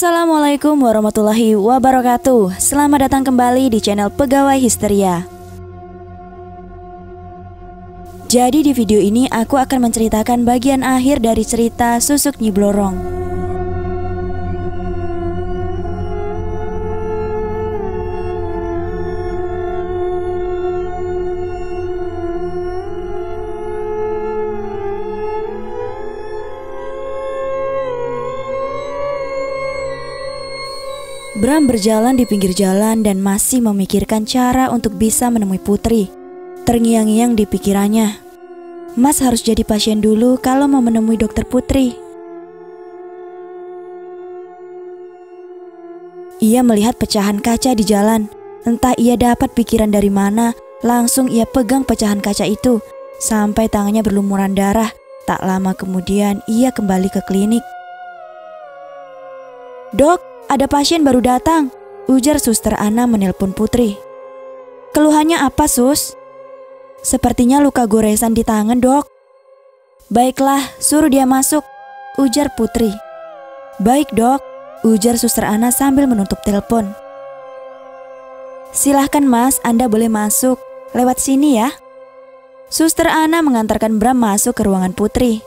Assalamualaikum warahmatullahi wabarakatuh. Selamat datang kembali di channel Pegawai Histeria. Jadi di video ini aku akan menceritakan bagian akhir dari cerita Susuk Nyi Blorong. Bram berjalan di pinggir jalan dan masih memikirkan cara untuk bisa menemui Putri. Terngiang-ngiang di pikirannya, Mas harus jadi pasien dulu kalau mau menemui dokter Putri. Ia melihat pecahan kaca di jalan. Entah ia dapat pikiran dari mana, langsung ia pegang pecahan kaca itu sampai tangannya berlumuran darah. Tak lama kemudian ia kembali ke klinik. "Dok, ada pasien baru datang," ujar Suster Ana menelpon Putri. "Keluhannya apa, Sus?" "Sepertinya luka goresan di tangan, Dok." "Baiklah, suruh dia masuk," ujar Putri. "Baik, Dok," ujar Suster Ana sambil menutup telepon. "Silahkan Mas, Anda boleh masuk. Lewat sini ya." Suster Ana mengantarkan Bram masuk ke ruangan Putri.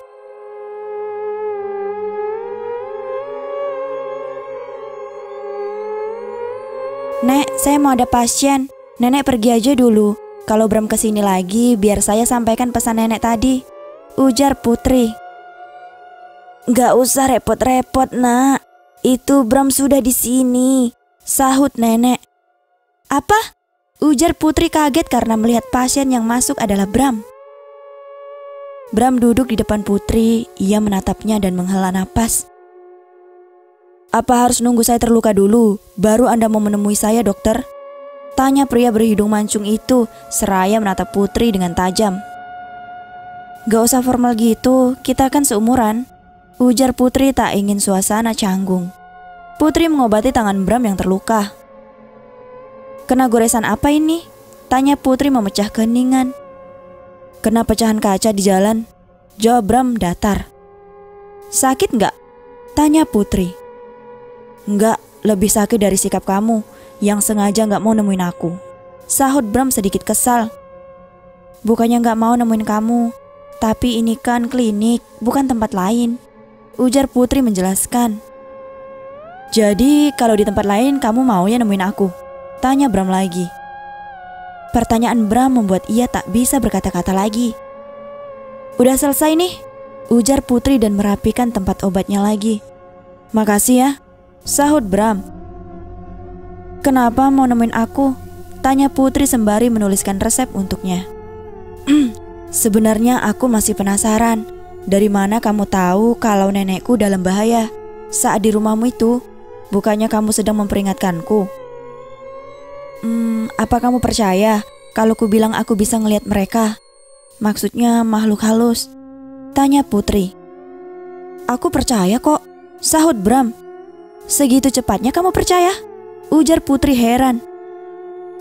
"Nek, saya mau ada pasien. Nenek pergi aja dulu. Kalau Bram kesini lagi, biar saya sampaikan pesan nenek tadi," ujar Putri. "Gak usah repot-repot, Nak. Itu Bram sudah di sini," sahut nenek. "Apa?" ujar Putri kaget karena melihat pasien yang masuk adalah Bram. Bram duduk di depan Putri. Ia menatapnya dan menghela napas. "Apa harus nunggu saya terluka dulu, baru Anda mau menemui saya, dokter?" tanya pria berhidung mancung itu seraya menatap Putri dengan tajam. "Gak usah formal gitu, kita kan seumuran," ujar Putri tak ingin suasana canggung. Putri mengobati tangan Bram yang terluka. "Kena goresan apa ini?" tanya Putri memecah keheningan. "Kena pecahan kaca di jalan," jawab Bram datar. "Sakit nggak?" tanya Putri. "Enggak, lebih sakit dari sikap kamu yang sengaja nggak mau nemuin aku," sahut Bram sedikit kesal. "Bukannya nggak mau nemuin kamu, tapi ini kan klinik, bukan tempat lain," ujar Putri menjelaskan. "Jadi kalau di tempat lain kamu mau ya nemuin aku?" tanya Bram lagi. Pertanyaan Bram membuat ia tak bisa berkata-kata lagi. "Udah selesai nih," ujar Putri dan merapikan tempat obatnya lagi. "Makasih ya," sahut Bram. "Kenapa mau nemuin aku?" tanya Putri sembari menuliskan resep untuknya. "Sebenarnya aku masih penasaran. Dari mana kamu tahu kalau nenekku dalam bahaya? Saat di rumahmu itu, bukannya kamu sedang memperingatkanku?" Apa kamu percaya kalau ku bilang aku bisa ngelihat mereka? Maksudnya makhluk halus?" tanya Putri. "Aku percaya kok," sahut Bram. "Segitu cepatnya kamu percaya?" ujar Putri heran.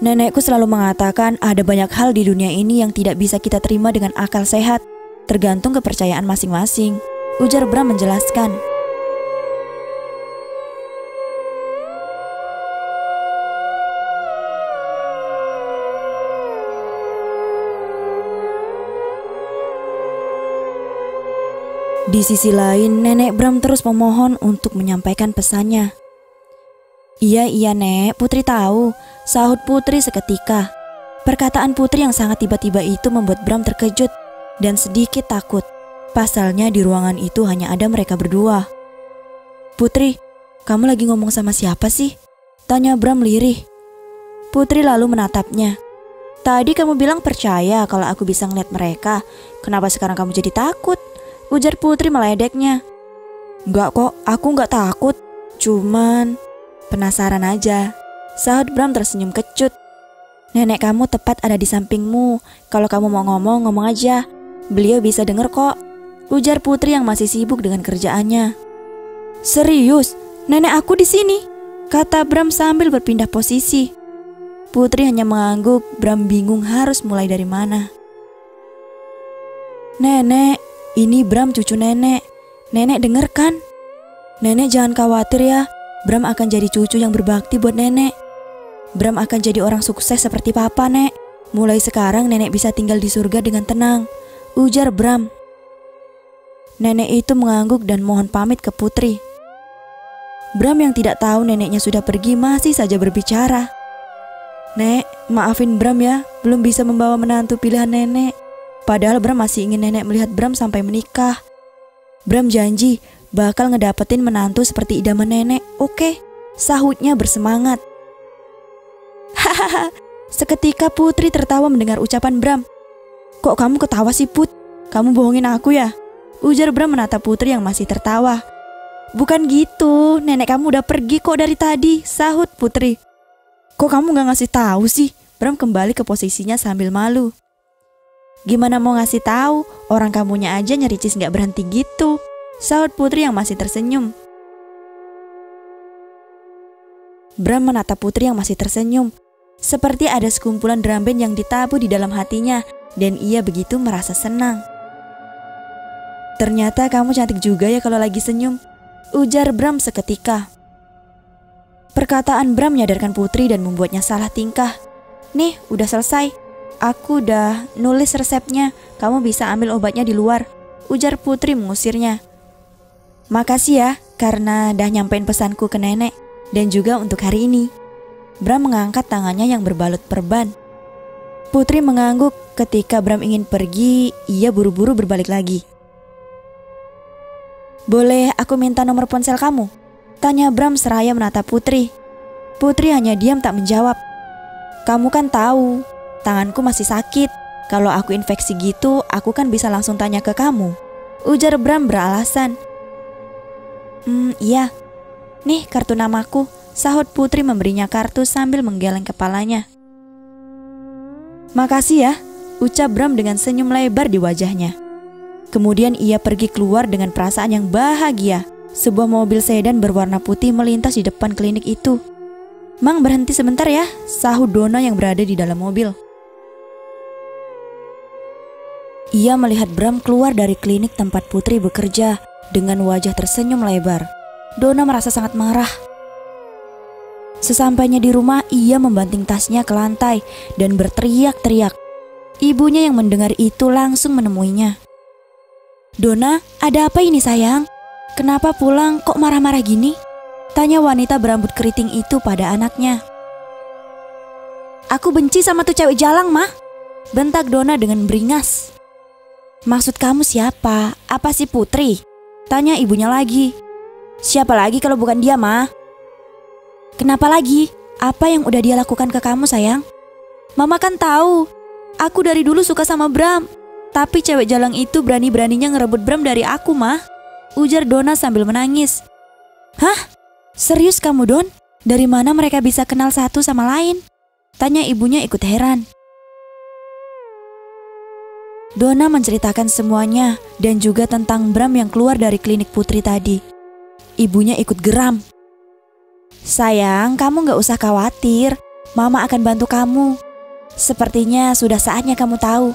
"Nenekku selalu mengatakan ada banyak hal di dunia ini yang tidak bisa kita terima dengan akal sehat. Tergantung kepercayaan masing-masing," ujar Bram menjelaskan. Di sisi lain, nenek Bram terus memohon untuk menyampaikan pesannya. Iya Nek, Putri tahu," sahut Putri seketika. Perkataan Putri yang sangat tiba-tiba itu membuat Bram terkejut dan sedikit takut. Pasalnya di ruangan itu hanya ada mereka berdua. "Putri, kamu lagi ngomong sama siapa sih?" tanya Bram lirih. Putri lalu menatapnya. "Tadi kamu bilang percaya kalau aku bisa ngeliat mereka. Kenapa sekarang kamu jadi takut?" ujar Putri meledeknya. "Enggak kok, aku enggak takut. Cuman penasaran aja," sahut Bram tersenyum kecut. "Nenek kamu tepat ada di sampingmu. Kalau kamu mau ngomong, ngomong aja. Beliau bisa denger kok," ujar Putri yang masih sibuk dengan kerjaannya. "Serius? Nenek aku di sini?" kata Bram sambil berpindah posisi. Putri hanya mengangguk. Bram bingung harus mulai dari mana. "Nenek, ini Bram cucu nenek. Nenek denger kan? Nenek jangan khawatir ya. Bram akan jadi cucu yang berbakti buat nenek. Bram akan jadi orang sukses seperti papa, Nek. Mulai sekarang nenek bisa tinggal di surga dengan tenang, ujar Bram. Nenek itu mengangguk dan mohon pamit ke Putri. Bram yang tidak tahu neneknya sudah pergi masih saja berbicara. Nek, maafin Bram ya, belum bisa membawa menantu pilihan nenek. Padahal Bram masih ingin nenek melihat Bram sampai menikah. Bram janji bakal ngedapetin menantu seperti idaman nenek. Oke, sahutnya bersemangat. Hahaha. Seketika Putri tertawa mendengar ucapan Bram. Kok kamu ketawa sih, Put? Kamu bohongin aku ya? Ujar Bram menatap Putri yang masih tertawa. Bukan gitu, nenek kamu udah pergi kok dari tadi, sahut Putri. Kok kamu gak ngasih tahu sih? Bram kembali ke posisinya sambil malu. Gimana mau ngasih tahu? Orang kamunya aja nyericis gak berhenti gitu, sahut Putri yang masih tersenyum. Bram menatap Putri yang masih tersenyum. Seperti ada sekumpulan drum band yang ditabuh di dalam hatinya, dan ia begitu merasa senang. Ternyata kamu cantik juga ya kalau lagi senyum, ujar Bram seketika. Perkataan Bram menyadarkan Putri dan membuatnya salah tingkah. Nih, udah selesai. Aku udah nulis resepnya, kamu bisa ambil obatnya di luar, ujar Putri mengusirnya. Makasih ya, karena dah nyampein pesanku ke nenek, dan juga untuk hari ini. Bram mengangkat tangannya yang berbalut perban. Putri mengangguk. Ketika Bram ingin pergi, ia buru-buru berbalik lagi. Boleh aku minta nomor ponsel kamu? Tanya Bram seraya menatap Putri. Putri hanya diam tak menjawab. Kamu kan tahu, tanganku masih sakit. Kalau aku infeksi gitu, aku kan bisa langsung tanya ke kamu, ujar Bram beralasan. Iya. Nih kartu namaku, sahut Putri memberinya kartu sambil menggeleng kepalanya. Makasih ya, ucap Bram dengan senyum lebar di wajahnya. Kemudian ia pergi keluar dengan perasaan yang bahagia. Sebuah mobil sedan berwarna putih melintas di depan klinik itu. Mang, berhenti sebentar ya, sahut Donna yang berada di dalam mobil. Ia melihat Bram keluar dari klinik tempat Putri bekerja dengan wajah tersenyum lebar. Donna merasa sangat marah. Sesampainya di rumah, ia membanting tasnya ke lantai dan berteriak-teriak. Ibunya yang mendengar itu langsung menemuinya. Donna, ada apa ini sayang? Kenapa pulang kok marah-marah gini? Tanya wanita berambut keriting itu pada anaknya. Aku benci sama tuh cewek jalang, Mah, bentak Donna dengan beringas. Maksud kamu siapa? Apa si Putri? Tanya ibunya lagi. Siapa lagi kalau bukan dia, Mah? Kenapa lagi? Apa yang udah dia lakukan ke kamu, sayang? Mama kan tahu, aku dari dulu suka sama Bram. Tapi cewek jalang itu berani-beraninya ngerebut Bram dari aku, Mah, ujar Donna sambil menangis. Hah? Serius kamu, Don? Dari mana mereka bisa kenal satu sama lain? Tanya ibunya ikut heran. Donna menceritakan semuanya dan juga tentang Bram yang keluar dari klinik Putri tadi. Ibunya ikut geram. Sayang, kamu gak usah khawatir. Mama akan bantu kamu. Sepertinya sudah saatnya kamu tahu.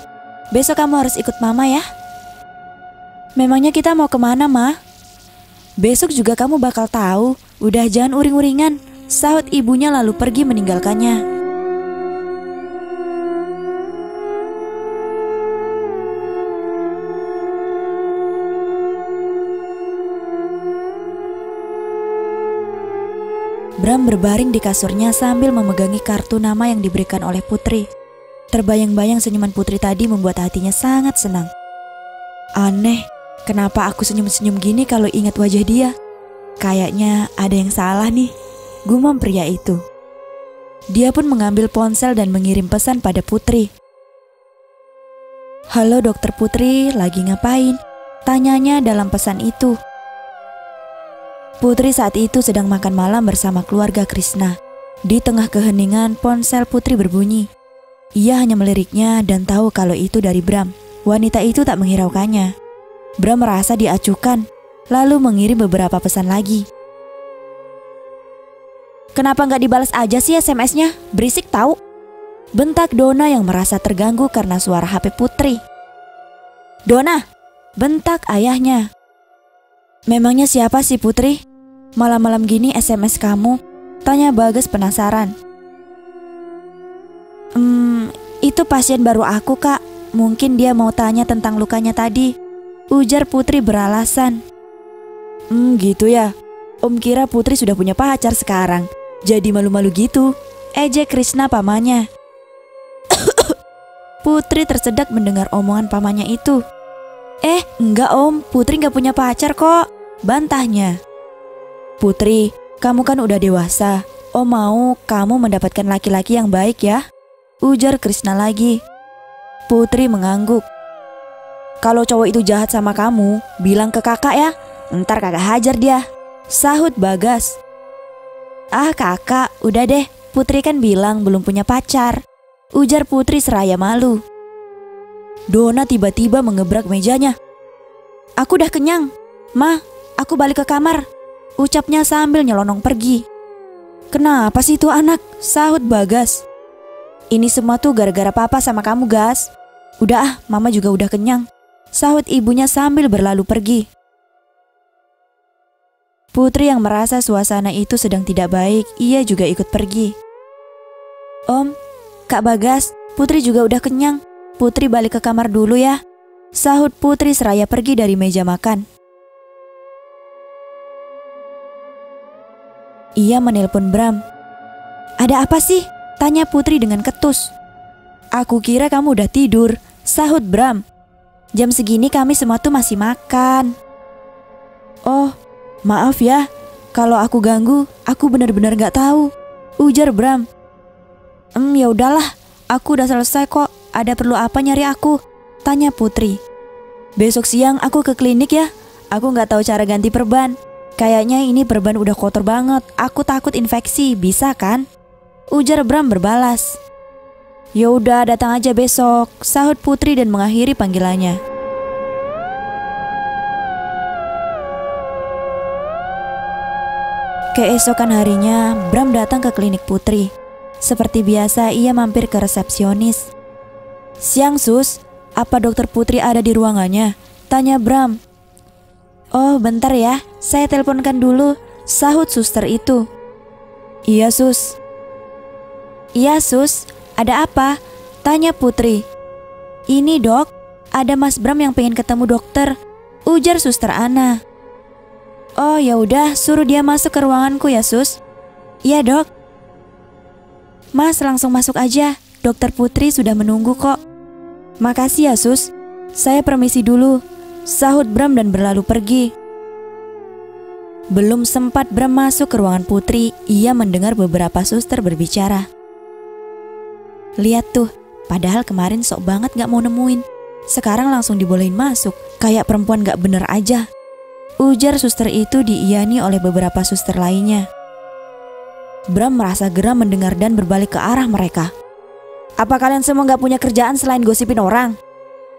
Besok kamu harus ikut Mama ya. Memangnya kita mau kemana, Ma? Besok juga kamu bakal tahu. Udah jangan uring-uringan, sahut ibunya lalu pergi meninggalkannya. Bram berbaring di kasurnya sambil memegangi kartu nama yang diberikan oleh Putri. Terbayang-bayang senyuman Putri tadi membuat hatinya sangat senang. Aneh, kenapa aku senyum-senyum gini kalau ingat wajah dia? Kayaknya ada yang salah nih, gumam pria itu. Dia pun mengambil ponsel dan mengirim pesan pada Putri. Halo Dokter Putri, lagi ngapain? Tanyanya dalam pesan itu. Putri saat itu sedang makan malam bersama keluarga Krishna. Di tengah keheningan, ponsel Putri berbunyi. Ia hanya meliriknya dan tahu kalau itu dari Bram. Wanita itu tak menghiraukannya. Bram merasa diacuhkan, lalu mengirim beberapa pesan lagi. Kenapa nggak dibalas aja sih SMS-nya? Berisik tahu. Bentak Donna yang merasa terganggu karena suara HP Putri. Donna, bentak ayahnya. Memangnya siapa sih Putri? Malam-malam gini SMS kamu? Tanya Bagas penasaran. Itu pasien baru aku, Kak. Mungkin dia mau tanya tentang lukanya tadi, ujar Putri beralasan. Gitu ya. Om kira Putri sudah punya pacar sekarang, jadi malu-malu gitu, ejek Krishna pamannya. Putri tersedak mendengar omongan pamannya itu. Enggak om, Putri gak punya pacar kok, bantahnya. Putri, kamu kan udah dewasa, om mau kamu mendapatkan laki-laki yang baik ya, ujar Krishna lagi. Putri mengangguk. Kalau cowok itu jahat sama kamu, bilang ke kakak ya, ntar kakak hajar dia, sahut Bagas. Kakak, udah deh, Putri kan bilang belum punya pacar, ujar Putri seraya malu. Dona tiba-tiba mengebrak mejanya. Aku udah kenyang, Ma, aku balik ke kamar, ucapnya sambil nyelonong pergi. Kenapa sih tuh anak, sahut Bagas. Ini semua tuh gara-gara papa sama kamu, Gas. Udah mama juga udah kenyang, sahut ibunya sambil berlalu pergi. Putri yang merasa suasana itu sedang tidak baik, ia juga ikut pergi. Om, Kak Bagas, Putri juga udah kenyang. Putri balik ke kamar dulu ya, sahut Putri seraya pergi dari meja makan. Ia menelpon Bram. Ada apa sih? Tanya Putri dengan ketus. Aku kira kamu udah tidur, sahut Bram. Jam segini kami semua tuh masih makan. Oh, maaf ya, kalau aku ganggu, aku benar-benar gak tahu, ujar Bram. Ya udahlah, aku udah selesai kok. Ada perlu apa nyari aku? Tanya Putri. Besok siang aku ke klinik ya. Aku gak tahu cara ganti perban. Kayaknya ini perban udah kotor banget. Aku takut infeksi, bisa kan? Ujar Bram berbalas. Ya udah, datang aja besok, sahut Putri dan mengakhiri panggilannya. Keesokan harinya, Bram datang ke klinik Putri. Seperti biasa, ia mampir ke resepsionis. Siang sus, apa dokter Putri ada di ruangannya? Tanya Bram. Oh bentar ya, saya teleponkan dulu, sahut suster itu. Iya sus. Iya sus, ada apa? Tanya Putri. Ini dok, ada Mas Bram yang pengen ketemu dokter, ujar suster Ana. Oh ya udah, suruh dia masuk ke ruanganku ya sus. Iya dok. Mas langsung masuk aja, dokter Putri sudah menunggu kok. Makasih ya sus, saya permisi dulu, sahut Bram dan berlalu pergi. Belum sempat Bram masuk ke ruangan Putri, ia mendengar beberapa suster berbicara. Lihat tuh, padahal kemarin sok banget gak mau nemuin, sekarang langsung dibolehin masuk, kayak perempuan gak bener aja, ujar suster itu diiyani oleh beberapa suster lainnya. Bram merasa geram mendengar dan berbalik ke arah mereka. Apa kalian semua gak punya kerjaan selain gosipin orang?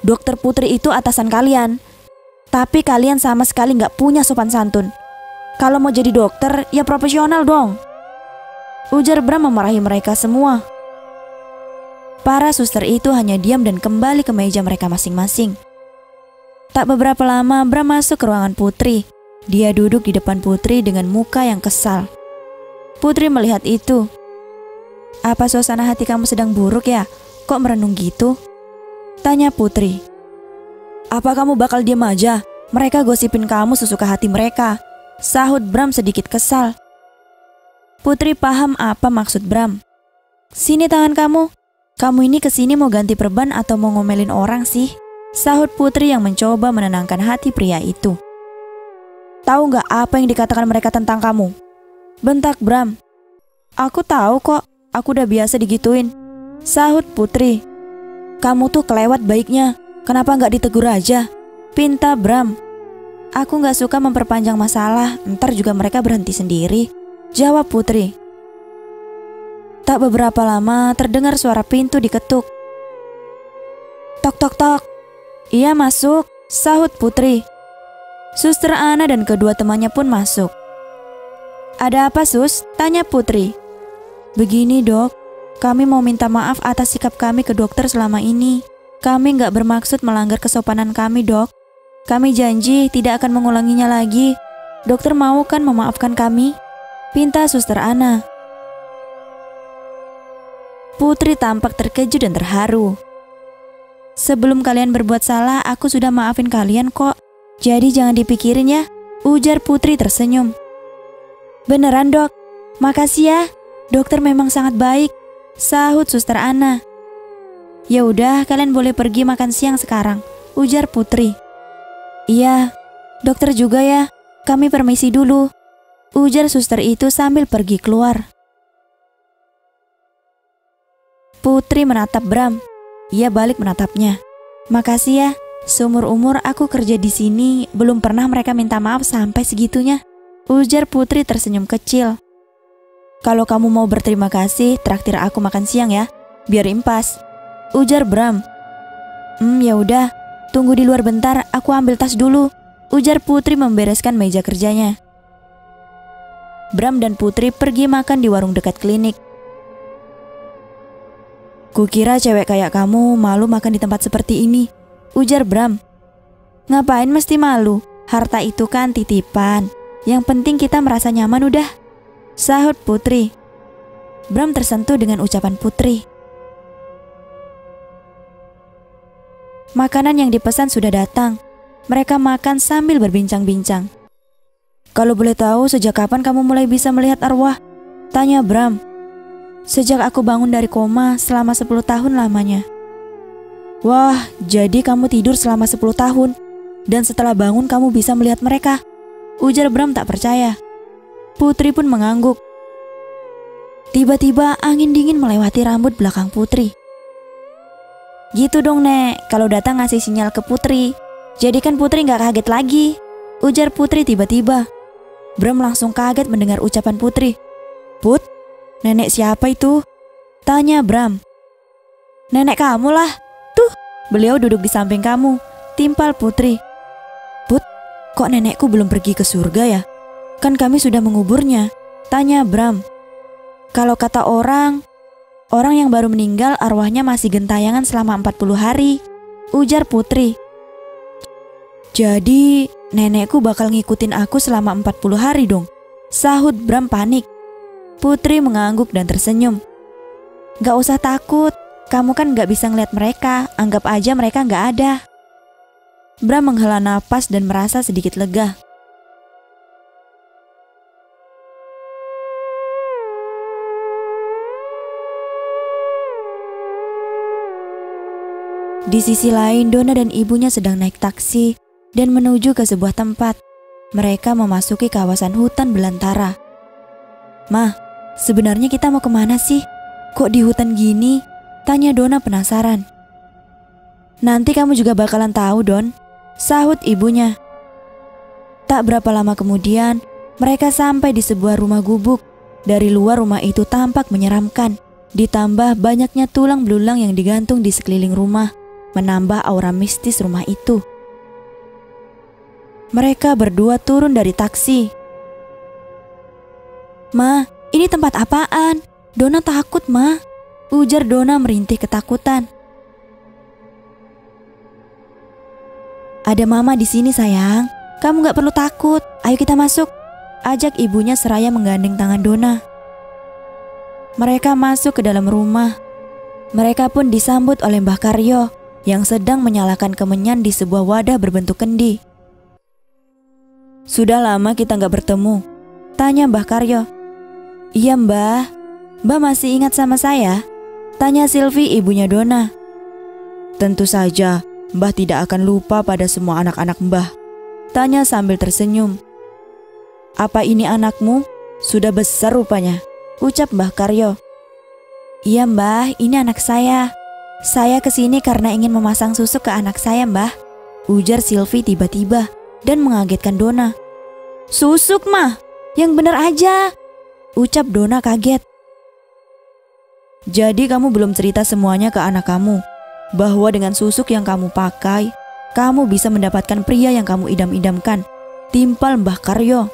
Dokter Putri itu atasan kalian, tapi kalian sama sekali gak punya sopan santun. Kalau mau jadi dokter, ya profesional dong, ujar Bram memarahi mereka semua. Para suster itu hanya diam dan kembali ke meja mereka masing-masing. Tak beberapa lama Bram masuk ke ruangan Putri. Dia duduk di depan Putri dengan muka yang kesal. Putri melihat itu. Apa suasana hati kamu sedang buruk ya? Kok merenung gitu? Tanya Putri. Apa kamu bakal diam aja? Mereka gosipin kamu sesuka hati mereka, sahut Bram sedikit kesal. Putri paham apa maksud Bram. Sini tangan kamu. Kamu ini kesini mau ganti perban atau mau ngomelin orang sih? Sahut Putri yang mencoba menenangkan hati pria itu. Tahu gak apa yang dikatakan mereka tentang kamu? Bentak Bram. Aku tahu kok, aku udah biasa digituin, sahut Putri. Kamu tuh kelewat baiknya, kenapa gak ditegur aja? Pinta Bram. Aku gak suka memperpanjang masalah, ntar juga mereka berhenti sendiri, jawab Putri. Tak beberapa lama terdengar suara pintu diketuk. Tok tok tok. Iya masuk, sahut Putri. Suster Ana dan kedua temannya pun masuk. Ada apa sus? Tanya Putri. Begini dok, kami mau minta maaf atas sikap kami ke dokter selama ini. Kami gak bermaksud melanggar kesopanan kami dok. Kami janji tidak akan mengulanginya lagi, Dokter mau kan memaafkan kami? Pinta Suster Ana. Putri tampak terkejut dan terharu. Sebelum kalian berbuat salah, aku sudah maafin kalian kok. Jadi jangan dipikirin ya, ujar Putri tersenyum. Beneran dok, makasih ya. Dokter memang sangat baik, sahut Suster Ana. Ya udah, kalian boleh pergi makan siang sekarang, ujar Putri. Iya, dokter juga ya. Kami permisi dulu, ujar suster itu sambil pergi keluar. Putri menatap Bram. Ia balik menatapnya. Makasih ya, seumur umur aku kerja di sini belum pernah mereka minta maaf sampai segitunya, ujar Putri tersenyum kecil. Kalau kamu mau berterima kasih, traktir aku makan siang ya, biar impas, ujar Bram. Ya udah, tunggu di luar bentar, aku ambil tas dulu, ujar Putri membereskan meja kerjanya. Bram dan Putri pergi makan di warung dekat klinik. Kukira cewek kayak kamu malu makan di tempat seperti ini, ujar Bram. Ngapain mesti malu? Harta itu kan titipan. Yang penting kita merasa nyaman udah, sahut Putri. Bram tersentuh dengan ucapan Putri. Makanan yang dipesan sudah datang. Mereka makan sambil berbincang-bincang. Kalau boleh tahu sejak kapan kamu mulai bisa melihat arwah? Tanya Bram. Sejak aku bangun dari koma selama 10 tahun lamanya. Wah, jadi kamu tidur selama 10 tahun dan setelah bangun kamu bisa melihat mereka, ujar Bram tak percaya. Putri pun mengangguk. Tiba-tiba angin dingin melewati rambut belakang Putri. Gitu dong Nek, kalau datang ngasih sinyal ke Putri. Jadi kan Putri gak kaget lagi, ujar Putri tiba-tiba. Bram langsung kaget mendengar ucapan Putri. Put, nenek siapa itu? Tanya Bram. Nenek kamu lah, tuh beliau duduk di samping kamu, timpal Putri. Put, kok nenekku belum pergi ke surga ya? Kan kami sudah menguburnya, tanya Bram. Kalau kata orang yang baru meninggal arwahnya masih gentayangan selama 40 hari, ujar Putri. Jadi nenekku bakal ngikutin aku selama 40 hari dong, sahut Bram panik. Putri mengangguk dan tersenyum. Gak usah takut, kamu kan gak bisa ngeliat mereka, anggap aja mereka gak ada. Bram menghela napas dan merasa sedikit lega. Di sisi lain, Donna dan ibunya sedang naik taksi dan menuju ke sebuah tempat. Mereka memasuki kawasan hutan belantara. Mah, sebenarnya kita mau kemana sih? Kok di hutan gini? Tanya Donna penasaran. Nanti kamu juga bakalan tahu, Don, sahut ibunya. Tak berapa lama kemudian, mereka sampai di sebuah rumah gubuk. Dari luar rumah itu tampak menyeramkan, ditambah banyaknya tulang belulang yang digantung di sekeliling rumah, menambah aura mistis rumah itu. Mereka berdua turun dari taksi. Ma, ini tempat apaan? Donna takut, Ma, ujar Donna merintih ketakutan. Ada mama di sini sayang, kamu gak perlu takut. Ayo kita masuk, ajak ibunya seraya menggandeng tangan Donna. Mereka masuk ke dalam rumah. Mereka pun disambut oleh Mbah Karyo yang sedang menyalakan kemenyan di sebuah wadah berbentuk kendi. Sudah lama kita gak bertemu, tanya Mbah Karyo. Iya Mbah, Mbah masih ingat sama saya? Tanya Silvi ibunya Donna. Tentu saja, Mbah tidak akan lupa pada semua anak-anak Mbah, tanya sambil tersenyum. Apa ini anakmu? Sudah besar rupanya, ucap Mbah Karyo. Iya Mbah, ini anak saya. Saya kesini karena ingin memasang susuk ke anak saya Mbah, ujar Silvi tiba-tiba dan mengagetkan Donna. Susuk Mah, yang bener aja, ucap Donna kaget. Jadi kamu belum cerita semuanya ke anak kamu, bahwa dengan susuk yang kamu pakai, kamu bisa mendapatkan pria yang kamu idam-idamkan, timpal Mbah Karyo.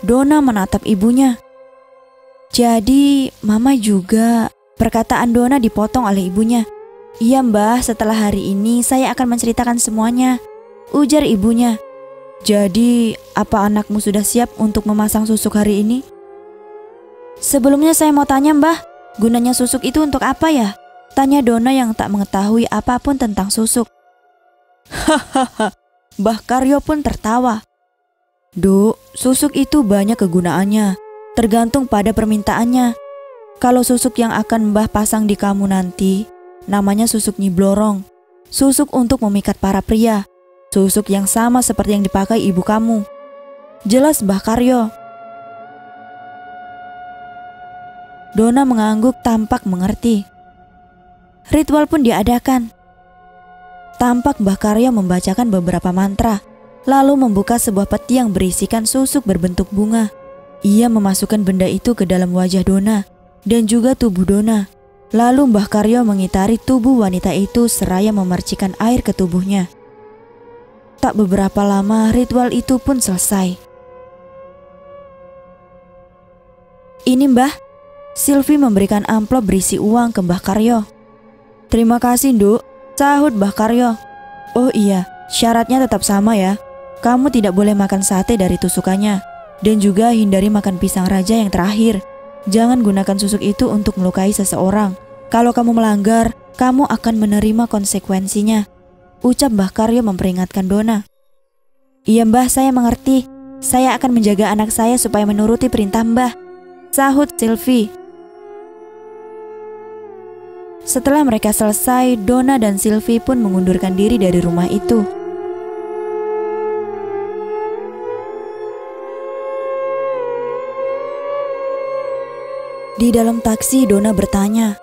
Donna menatap ibunya. Jadi Mama juga. Perkataan Donna dipotong oleh ibunya. Iya Mbah, setelah hari ini saya akan menceritakan semuanya, ujar ibunya. Jadi, apa anakmu sudah siap untuk memasang susuk hari ini? Sebelumnya saya mau tanya Mbah, gunanya susuk itu untuk apa ya? Tanya Dona yang tak mengetahui apapun tentang susuk. Hahaha, Mbah Karyo pun tertawa. Duk, susuk itu banyak kegunaannya, tergantung pada permintaannya. Kalau susuk yang akan Mbah pasang di kamu nanti, namanya susuk Nyi Blorong. Susuk untuk memikat para pria. Susuk yang sama seperti yang dipakai ibu kamu. Jelas Mbah Karyo. Dona mengangguk tampak mengerti. Ritual pun diadakan. Tampak Mbah Karyo membacakan beberapa mantra, lalu membuka sebuah peti yang berisikan susuk berbentuk bunga. Ia memasukkan benda itu ke dalam wajah Dona dan juga tubuh Dona. Lalu Mbah Karyo mengitari tubuh wanita itu seraya memercikan air ke tubuhnya. Tak beberapa lama ritual itu pun selesai. Ini Mbah, Sylvie memberikan amplop berisi uang ke Mbah Karyo. Terima kasih Nduk, sahut Mbah Karyo. Oh iya, syaratnya tetap sama ya. Kamu tidak boleh makan sate dari tusukannya. Dan juga hindari makan pisang raja yang terakhir. Jangan gunakan susuk itu untuk melukai seseorang. Kalau kamu melanggar, kamu akan menerima konsekuensinya, ucap Mbah Karyo memperingatkan Dona. Iya Mbah, saya mengerti. Saya akan menjaga anak saya supaya menuruti perintah Mbah, sahut Sylvie. Setelah mereka selesai, Dona dan Sylvie pun mengundurkan diri dari rumah itu. Di dalam taksi, Dona bertanya,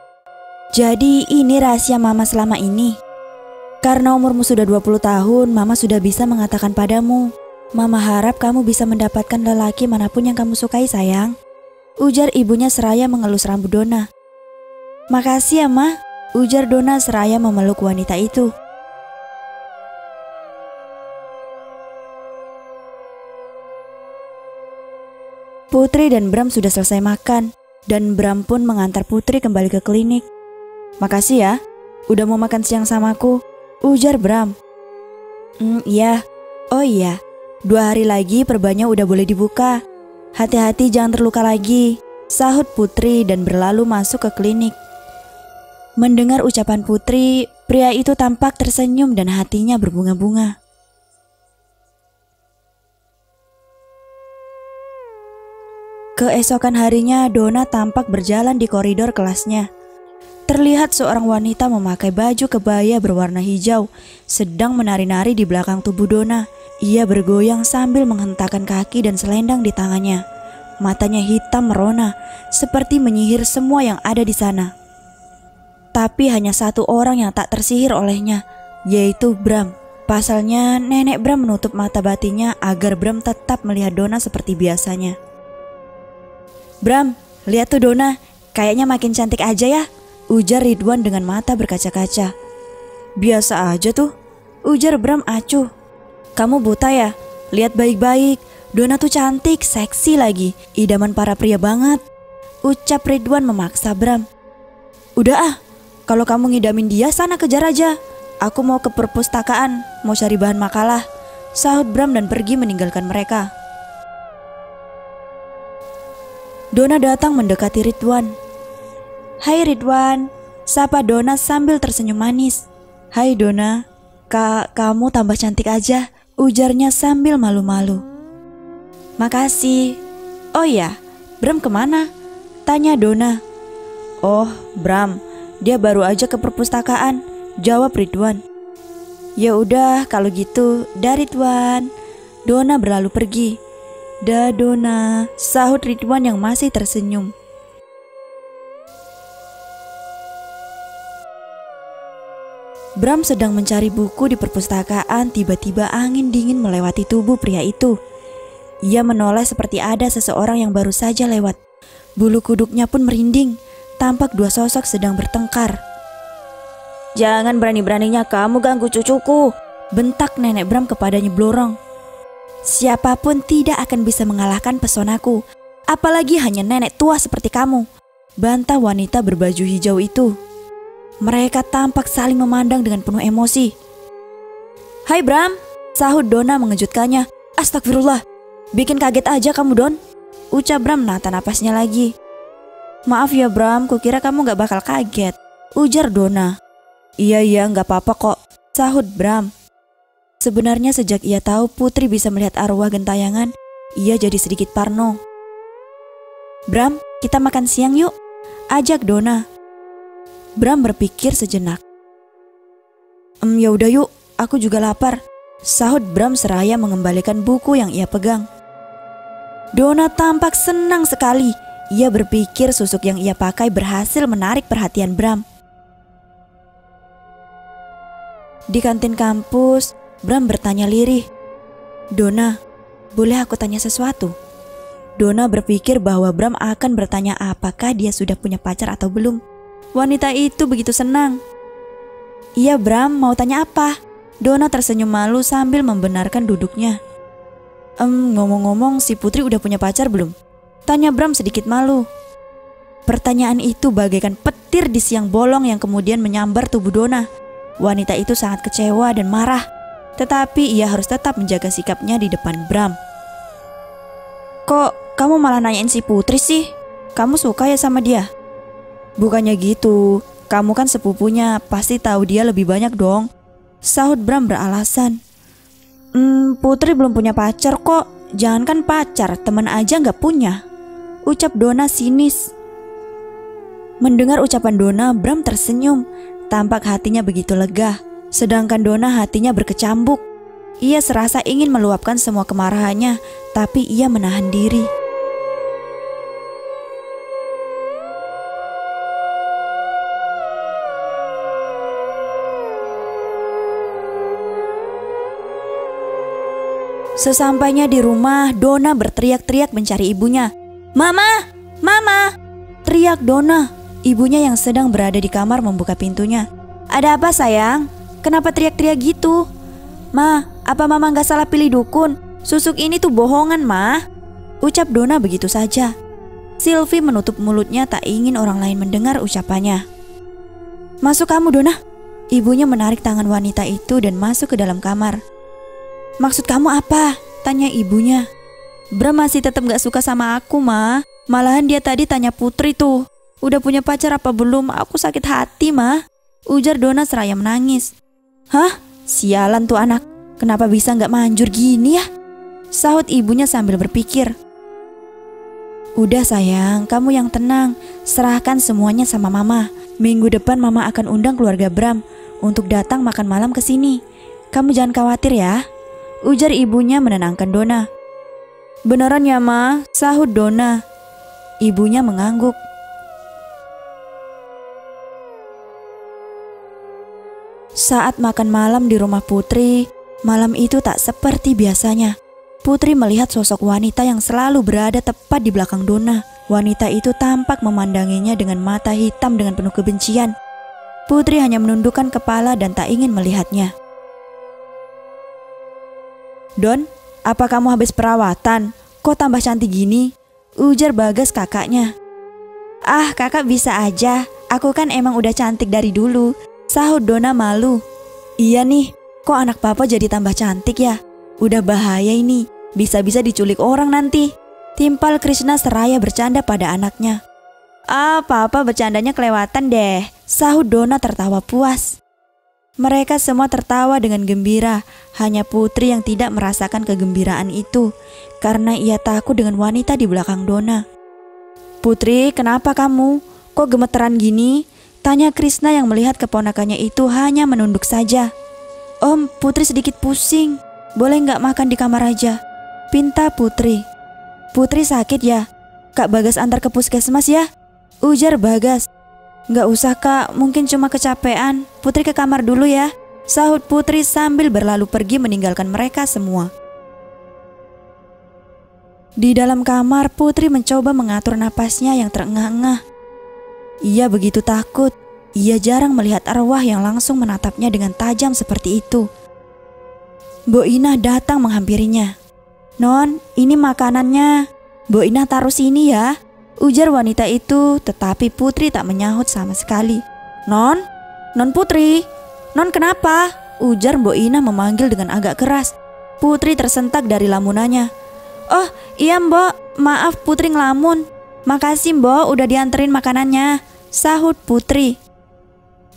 jadi ini rahasia Mama selama ini? Karena umurmu sudah 20 tahun, Mama sudah bisa mengatakan padamu, Mama harap kamu bisa mendapatkan lelaki manapun yang kamu sukai sayang, ujar ibunya seraya mengelus rambut Dona. Makasih ya Ma, ujar Dona seraya memeluk wanita itu. Putri dan Bram sudah selesai makan, dan Bram pun mengantar Putri kembali ke klinik. Makasih ya, udah mau makan siang samaku, ujar Bram. Iya, oh iya, 2 hari lagi perbannya udah boleh dibuka. Hati-hati jangan terluka lagi, sahut Putri dan berlalu masuk ke klinik. Mendengar ucapan Putri, pria itu tampak tersenyum dan hatinya berbunga-bunga. Keesokan harinya, Dona tampak berjalan di koridor kelasnya. Terlihat seorang wanita memakai baju kebaya berwarna hijau, sedang menari-nari di belakang tubuh Dona. Ia bergoyang sambil menghentakkan kaki dan selendang di tangannya. Matanya hitam merona, seperti menyihir semua yang ada di sana. Tapi hanya satu orang yang tak tersihir olehnya, yaitu Bram. Pasalnya, nenek Bram menutup mata batinnya agar Bram tetap melihat Dona seperti biasanya. Bram, lihat tuh Dona, kayaknya makin cantik aja ya, ujar Ridwan dengan mata berkaca-kaca. Biasa aja tuh, ujar Bram acuh. Kamu buta ya? Lihat baik-baik, Dona tuh cantik, seksi lagi, idaman para pria banget, ucap Ridwan memaksa Bram. Udah ah, kalau kamu ngidamin dia sana kejar aja. Aku mau ke perpustakaan, mau cari bahan makalah, sahut Bram dan pergi meninggalkan mereka. Dona datang mendekati Ridwan. Hai Ridwan, sapa Dona sambil tersenyum manis. Hai Dona, kamu tambah cantik aja, ujarnya sambil malu-malu. Makasih. Oh iya, Bram kemana? Tanya Dona. Oh, Bram, dia baru aja ke perpustakaan, jawab Ridwan. Ya udah kalau gitu, dah Ridwan. Dona berlalu pergi. Dah Dona, sahut Ridwan yang masih tersenyum. Bram sedang mencari buku di perpustakaan, tiba-tiba angin dingin melewati tubuh pria itu. Ia menoleh seperti ada seseorang yang baru saja lewat. Bulu kuduknya pun merinding, tampak 2 sosok sedang bertengkar. Jangan berani-beraninya kamu ganggu cucuku, bentak nenek Bram kepada Nyi Blorong. Siapapun tidak akan bisa mengalahkan pesonaku, apalagi hanya nenek tua seperti kamu, bantah wanita berbaju hijau itu. Mereka tampak saling memandang dengan penuh emosi. Hai Bram, sahut Dona mengejutkannya. Astagfirullah, bikin kaget aja kamu, Don. Ucap Bram menata napasnya lagi. Maaf ya Bram, kukira kamu gak bakal kaget, ujar Donna. Iya, gak apa-apa kok, sahut Bram. Sebenarnya sejak ia tahu Putri bisa melihat arwah gentayangan, ia jadi sedikit parno. Bram, kita makan siang yuk, ajak Donna. Bram berpikir sejenak. Ya udah yuk, aku juga lapar, sahut Bram seraya mengembalikan buku yang ia pegang. Donna tampak senang sekali. Ia berpikir susuk yang ia pakai berhasil menarik perhatian Bram. Di kantin kampus, Bram bertanya lirih, Donna, boleh aku tanya sesuatu? Donna berpikir bahwa Bram akan bertanya apakah dia sudah punya pacar atau belum. Wanita itu begitu senang. Iya Bram, mau tanya apa? Donna tersenyum malu sambil membenarkan duduknya. Ngomong-ngomong, si Putri udah punya pacar belum? Tanya Bram sedikit malu. Pertanyaan itu bagaikan petir di siang bolong yang kemudian menyambar tubuh Donna. Wanita itu sangat kecewa dan marah, tetapi ia harus tetap menjaga sikapnya di depan Bram. Kok kamu malah nanyain si Putri sih? Kamu suka ya sama dia? Bukannya gitu, kamu kan sepupunya, pasti tahu dia lebih banyak dong, sahut Bram beralasan. Putri belum punya pacar kok, jangankan pacar, teman aja gak punya, ucap Donna sinis. Mendengar ucapan Donna, Bram tersenyum, tampak hatinya begitu lega, sedangkan Donna hatinya berkecambuk. Ia serasa ingin meluapkan semua kemarahannya, tapi ia menahan diri. Sesampainya di rumah, Donna berteriak-teriak mencari ibunya. Mama! Mama! Teriak Donna. Ibunya yang sedang berada di kamar membuka pintunya. Ada apa sayang? Kenapa teriak-teriak gitu? Ma, apa mama gak salah pilih dukun? Susuk ini tuh bohongan ma, ucap Donna begitu saja. Sylvie menutup mulutnya tak ingin orang lain mendengar ucapannya. Masuk kamu Donna. Ibunya menarik tangan wanita itu dan masuk ke dalam kamar. Maksud kamu apa? Tanya ibunya. Bram masih tetap gak suka sama aku ma. Malahan dia tadi tanya Putri tuh, udah punya pacar apa belum? Aku sakit hati ma, ujar Donna seraya menangis. Hah? Sialan tuh anak, kenapa bisa gak manjur gini ya? Sahut ibunya sambil berpikir. Udah sayang, kamu yang tenang, serahkan semuanya sama mama. Minggu depan mama akan undang keluarga Bram untuk datang makan malam ke sini. Kamu jangan khawatir ya, ujar ibunya menenangkan Donna. Beneran ya ma, sahut Donna. Ibunya mengangguk. Saat makan malam di rumah Putri, malam itu tak seperti biasanya. Putri melihat sosok wanita yang selalu berada tepat di belakang Donna. Wanita itu tampak memandanginya dengan mata hitam dengan penuh kebencian. Putri hanya menundukkan kepala dan tak ingin melihatnya. Don, apa kamu habis perawatan? Kok tambah cantik gini? Ujar Bagas kakaknya. Ah, kakak bisa aja. Aku kan emang udah cantik dari dulu, sahut Donna malu. Iya nih, kok anak papa jadi tambah cantik ya? Udah bahaya ini, bisa-bisa diculik orang nanti, timpal Krishna seraya bercanda pada anaknya. Ah, papa bercandanya kelewatan deh, sahut Donna tertawa puas. Mereka semua tertawa dengan gembira, hanya Putri yang tidak merasakan kegembiraan itu, karena ia takut dengan wanita di belakang Donna. Putri, kenapa kamu? Kok gemeteran gini? Tanya Krishna yang melihat keponakannya itu hanya menunduk saja. Om, Putri sedikit pusing, boleh gak makan di kamar aja? Pinta Putri. Putri sakit ya? Kak Bagas antar ke puskesmas ya? Ujar Bagas. Gak usah kak, mungkin cuma kecapean. Putri ke kamar dulu ya, sahut Putri sambil berlalu pergi meninggalkan mereka semua. Di dalam kamar, Putri mencoba mengatur napasnya yang terengah-engah. Ia begitu takut, ia jarang melihat arwah yang langsung menatapnya dengan tajam seperti itu. Mbok Inah datang menghampirinya. Non, ini makanannya. Mbok Inah taruh sini ya, ujar wanita itu, tetapi Putri tak menyahut sama sekali. Non Putri, Non kenapa? Ujar Mbok Inah memanggil dengan agak keras. Putri tersentak dari lamunannya. "Oh iya Mbok, maaf Putri ngelamun. Makasih Mbok udah dianterin makanannya," sahut Putri.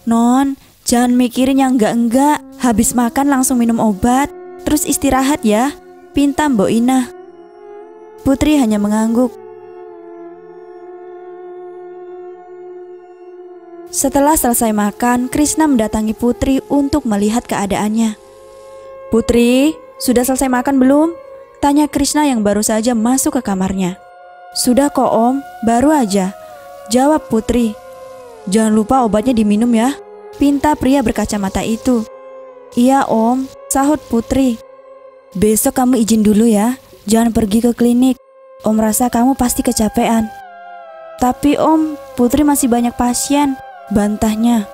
"Non, jangan mikirin yang enggak-enggak. Habis makan langsung minum obat, terus istirahat ya," pinta Mbok Ina. Putri hanya mengangguk. Setelah selesai makan, Krishna mendatangi Putri untuk melihat keadaannya. "Putri, sudah selesai makan belum?" tanya Krishna yang baru saja masuk ke kamarnya. "Sudah kok Om, baru aja," jawab Putri. "Jangan lupa obatnya diminum ya," pinta pria berkacamata itu. "Iya Om," sahut Putri. "Besok kamu izin dulu ya, jangan pergi ke klinik. Om rasa kamu pasti kecapean." "Tapi Om, Putri masih banyak pasien," bantahnya.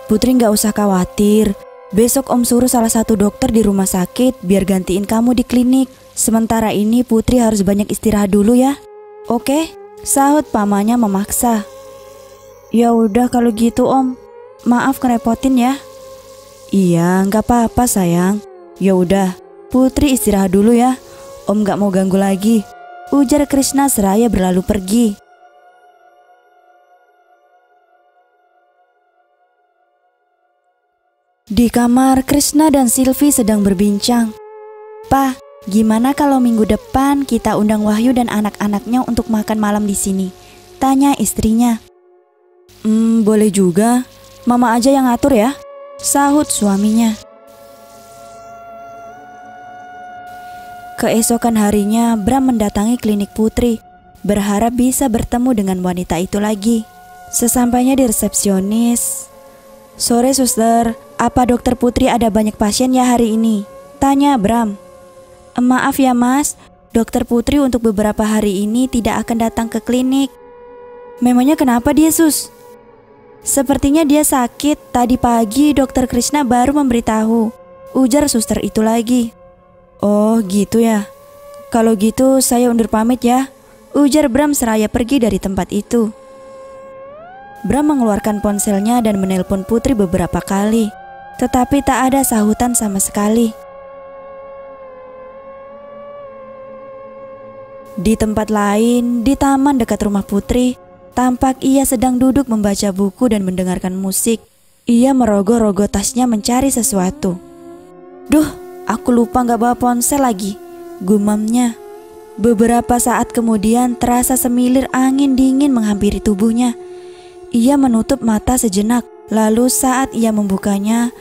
"Putri nggak usah khawatir. Besok Om suruh salah satu dokter di rumah sakit biar gantiin kamu di klinik. Sementara ini Putri harus banyak istirahat dulu ya." "Oke," sahut pamannya memaksa. "Ya udah kalau gitu Om. Maaf kerepotin ya." "Iya, nggak apa-apa sayang. Ya udah, Putri istirahat dulu ya. Om nggak mau ganggu lagi," ujar Krishna seraya berlalu pergi. Di kamar, Krishna dan Sylvie sedang berbincang. "Pa, gimana kalau minggu depan kita undang Wahyu dan anak-anaknya untuk makan malam di sini?" tanya istrinya. Boleh juga. Mama aja yang ngatur ya," sahut suaminya. Keesokan harinya, Bram mendatangi klinik Putri, berharap bisa bertemu dengan wanita itu lagi. Sesampainya di resepsionis, "Sore suster, apa dokter Putri ada banyak pasien ya hari ini?" tanya Bram. "Maaf ya mas, dokter Putri untuk beberapa hari ini tidak akan datang ke klinik." "Memangnya kenapa dia sus?" "Sepertinya dia sakit, tadi pagi dokter Krishna baru memberitahu," ujar suster itu lagi. "Oh gitu ya, kalau gitu saya undur pamit ya," ujar Bram seraya pergi dari tempat itu. Bram mengeluarkan ponselnya dan menelpon Putri beberapa kali, tetapi tak ada sahutan sama sekali. Di tempat lain, di taman dekat rumah Putri, tampak ia sedang duduk membaca buku dan mendengarkan musik. Ia merogoh-rogoh tasnya mencari sesuatu. "Duh, aku lupa gak bawa ponsel lagi," gumamnya. Beberapa saat kemudian terasa semilir angin dingin menghampiri tubuhnya. Ia menutup mata sejenak, lalu saat ia membukanya,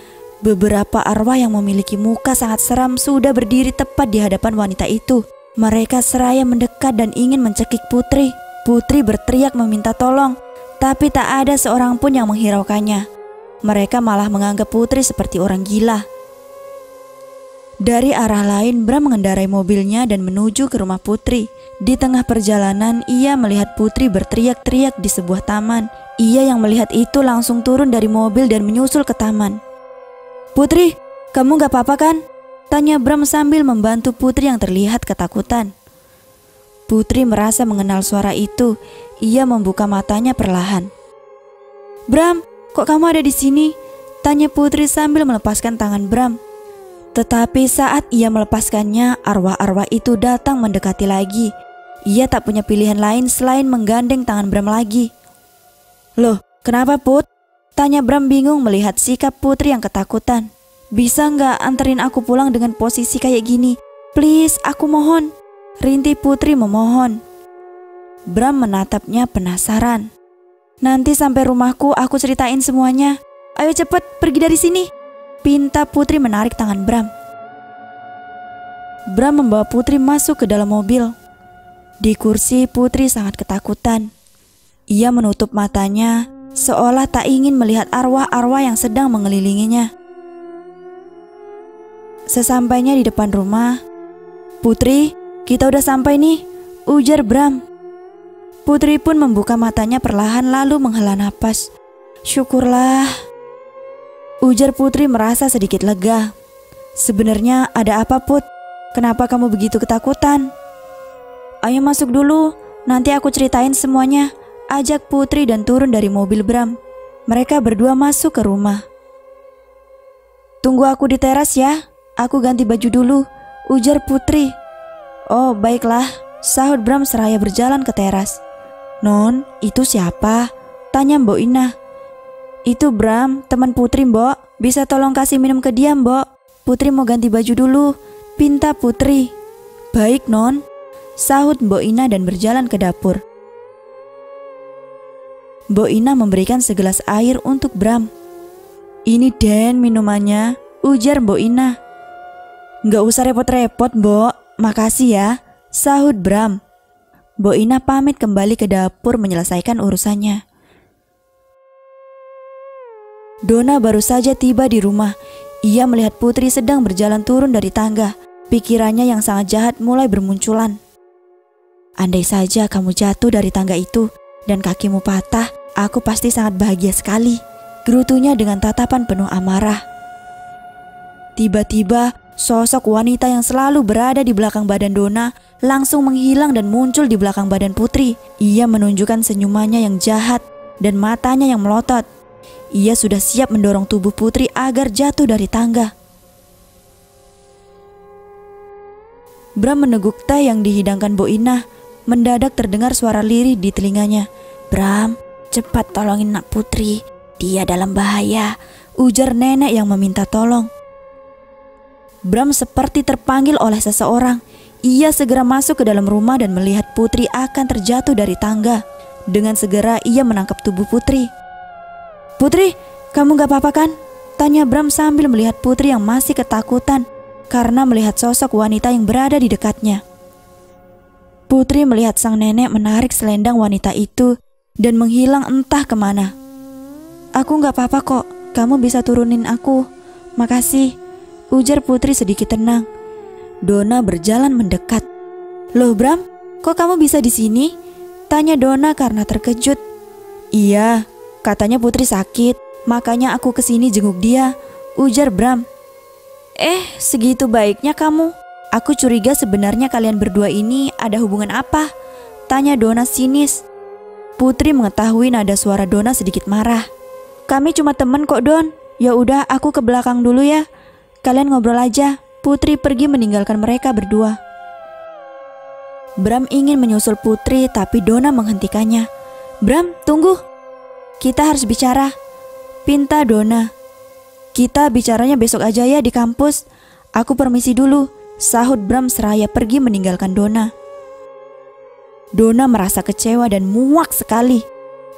beberapa arwah yang memiliki muka sangat seram sudah berdiri tepat di hadapan wanita itu. Mereka seraya mendekat dan ingin mencekik Putri. Putri berteriak meminta tolong, tapi tak ada seorang pun yang menghiraukannya. Mereka malah menganggap Putri seperti orang gila. Dari arah lain, Bram mengendarai mobilnya dan menuju ke rumah Putri. Di tengah perjalanan, ia melihat Putri berteriak-teriak di sebuah taman. Ia yang melihat itu langsung turun dari mobil dan menyusul ke taman. "Putri, kamu gak apa-apa kan?" tanya Bram sambil membantu Putri yang terlihat ketakutan. Putri merasa mengenal suara itu. Ia membuka matanya perlahan. "Bram, kok kamu ada di sini?" tanya Putri sambil melepaskan tangan Bram. Tetapi saat ia melepaskannya, arwah-arwah itu datang mendekati lagi. Ia tak punya pilihan lain selain menggandeng tangan Bram lagi. "Loh, kenapa Put?" tanya Bram bingung melihat sikap Putri yang ketakutan. "Bisa nggak anterin aku pulang dengan posisi kayak gini? Please, aku mohon," rintih Putri memohon. Bram menatapnya penasaran. "Nanti sampai rumahku aku ceritain semuanya. Ayo cepet pergi dari sini," pinta Putri menarik tangan Bram. Bram membawa Putri masuk ke dalam mobil. Di kursi, Putri sangat ketakutan. Ia menutup matanya seolah tak ingin melihat arwah-arwah yang sedang mengelilinginya. Sesampainya di depan rumah, "Putri, kita udah sampai nih," ujar Bram. Putri pun membuka matanya perlahan lalu menghela napas. "Syukurlah," ujar Putri merasa sedikit lega. "Sebenarnya ada apa Put? Kenapa kamu begitu ketakutan?" "Ayo masuk dulu, nanti aku ceritain semuanya," ajak Putri dan turun dari mobil Bram. Mereka berdua masuk ke rumah. "Tunggu aku di teras ya, aku ganti baju dulu," ujar Putri. Oh baiklah, sahut Bram seraya berjalan ke teras. Non, itu siapa? Tanya Mbok Inah. Itu Bram, teman Putri Mbok. Bisa tolong kasih minum ke dia Mbok. Putri mau ganti baju dulu, pinta Putri. Baik Non, sahut Mbok Inah dan berjalan ke dapur. Mbok Inah memberikan segelas air untuk Bram. Ini Den minumannya, ujar Mbok Inah. Nggak usah repot-repot Mbok, makasih ya, sahut Bram. Mbok Inah pamit kembali ke dapur menyelesaikan urusannya. Dona baru saja tiba di rumah. Ia melihat Putri sedang berjalan turun dari tangga. Pikirannya yang sangat jahat mulai bermunculan. Andai saja kamu jatuh dari tangga itu dan kakimu patah, aku pasti sangat bahagia sekali, gerutunya dengan tatapan penuh amarah. Tiba-tiba, sosok wanita yang selalu berada di belakang badan Dona langsung menghilang dan muncul di belakang badan Putri. Ia menunjukkan senyumannya yang jahat dan matanya yang melotot. Ia sudah siap mendorong tubuh Putri agar jatuh dari tangga. Bram meneguk teh yang dihidangkan Mbok Inah. Mendadak terdengar suara lirih di telinganya. Bram, cepat tolongin nak Putri. Dia dalam bahaya, ujar nenek yang meminta tolong. Bram seperti terpanggil oleh seseorang. Ia segera masuk ke dalam rumah dan melihat Putri akan terjatuh dari tangga. Dengan segera ia menangkap tubuh Putri. Putri, kamu gak apa-apa kan? Tanya Bram sambil melihat Putri yang masih ketakutan karena melihat sosok wanita yang berada di dekatnya. Putri melihat sang nenek menarik selendang wanita itu dan menghilang entah kemana. Aku gak apa-apa kok, kamu bisa turunin aku. Makasih, ujar Putri sedikit tenang. Dona berjalan mendekat. Loh Bram, kok kamu bisa di sini? Tanya Dona karena terkejut. Iya, katanya Putri sakit, makanya aku kesini jenguk dia, ujar Bram. Segitu baiknya kamu. Aku curiga sebenarnya kalian berdua ini ada hubungan apa? Tanya Dona sinis. Putri mengetahui nada suara Dona sedikit marah. Kami cuma teman kok Don. Ya udah aku ke belakang dulu ya. Kalian ngobrol aja. Putri pergi meninggalkan mereka berdua. Bram ingin menyusul Putri tapi Dona menghentikannya. Bram, tunggu. Kita harus bicara. Pinta Dona. Kita bicaranya besok aja ya di kampus. Aku permisi dulu, sahut Bram seraya pergi meninggalkan Dona. Dona merasa kecewa dan muak sekali.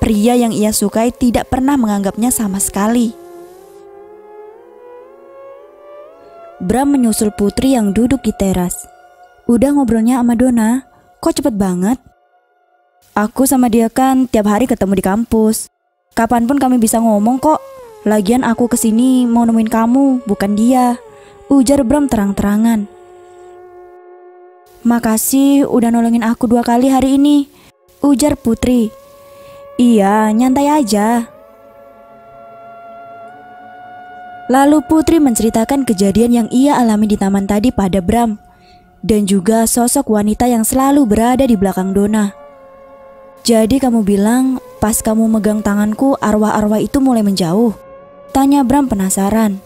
Pria yang ia sukai tidak pernah menganggapnya sama sekali. Bram menyusul Putri yang duduk di teras. Udah ngobrolnya sama Dona? Kok cepet banget? Aku sama dia kan tiap hari ketemu di kampus. Kapanpun kami bisa ngomong kok. Lagian aku kesini mau nemuin kamu, bukan dia, ujar Bram terang-terangan. Makasih udah nolongin aku 2 kali hari ini, ujar Putri. Iya, nyantai aja. Lalu Putri menceritakan kejadian yang ia alami di taman tadi pada Bram, dan juga sosok wanita yang selalu berada di belakang Dona. Jadi kamu bilang pas kamu megang tanganku arwah-arwah itu mulai menjauh? Tanya Bram penasaran.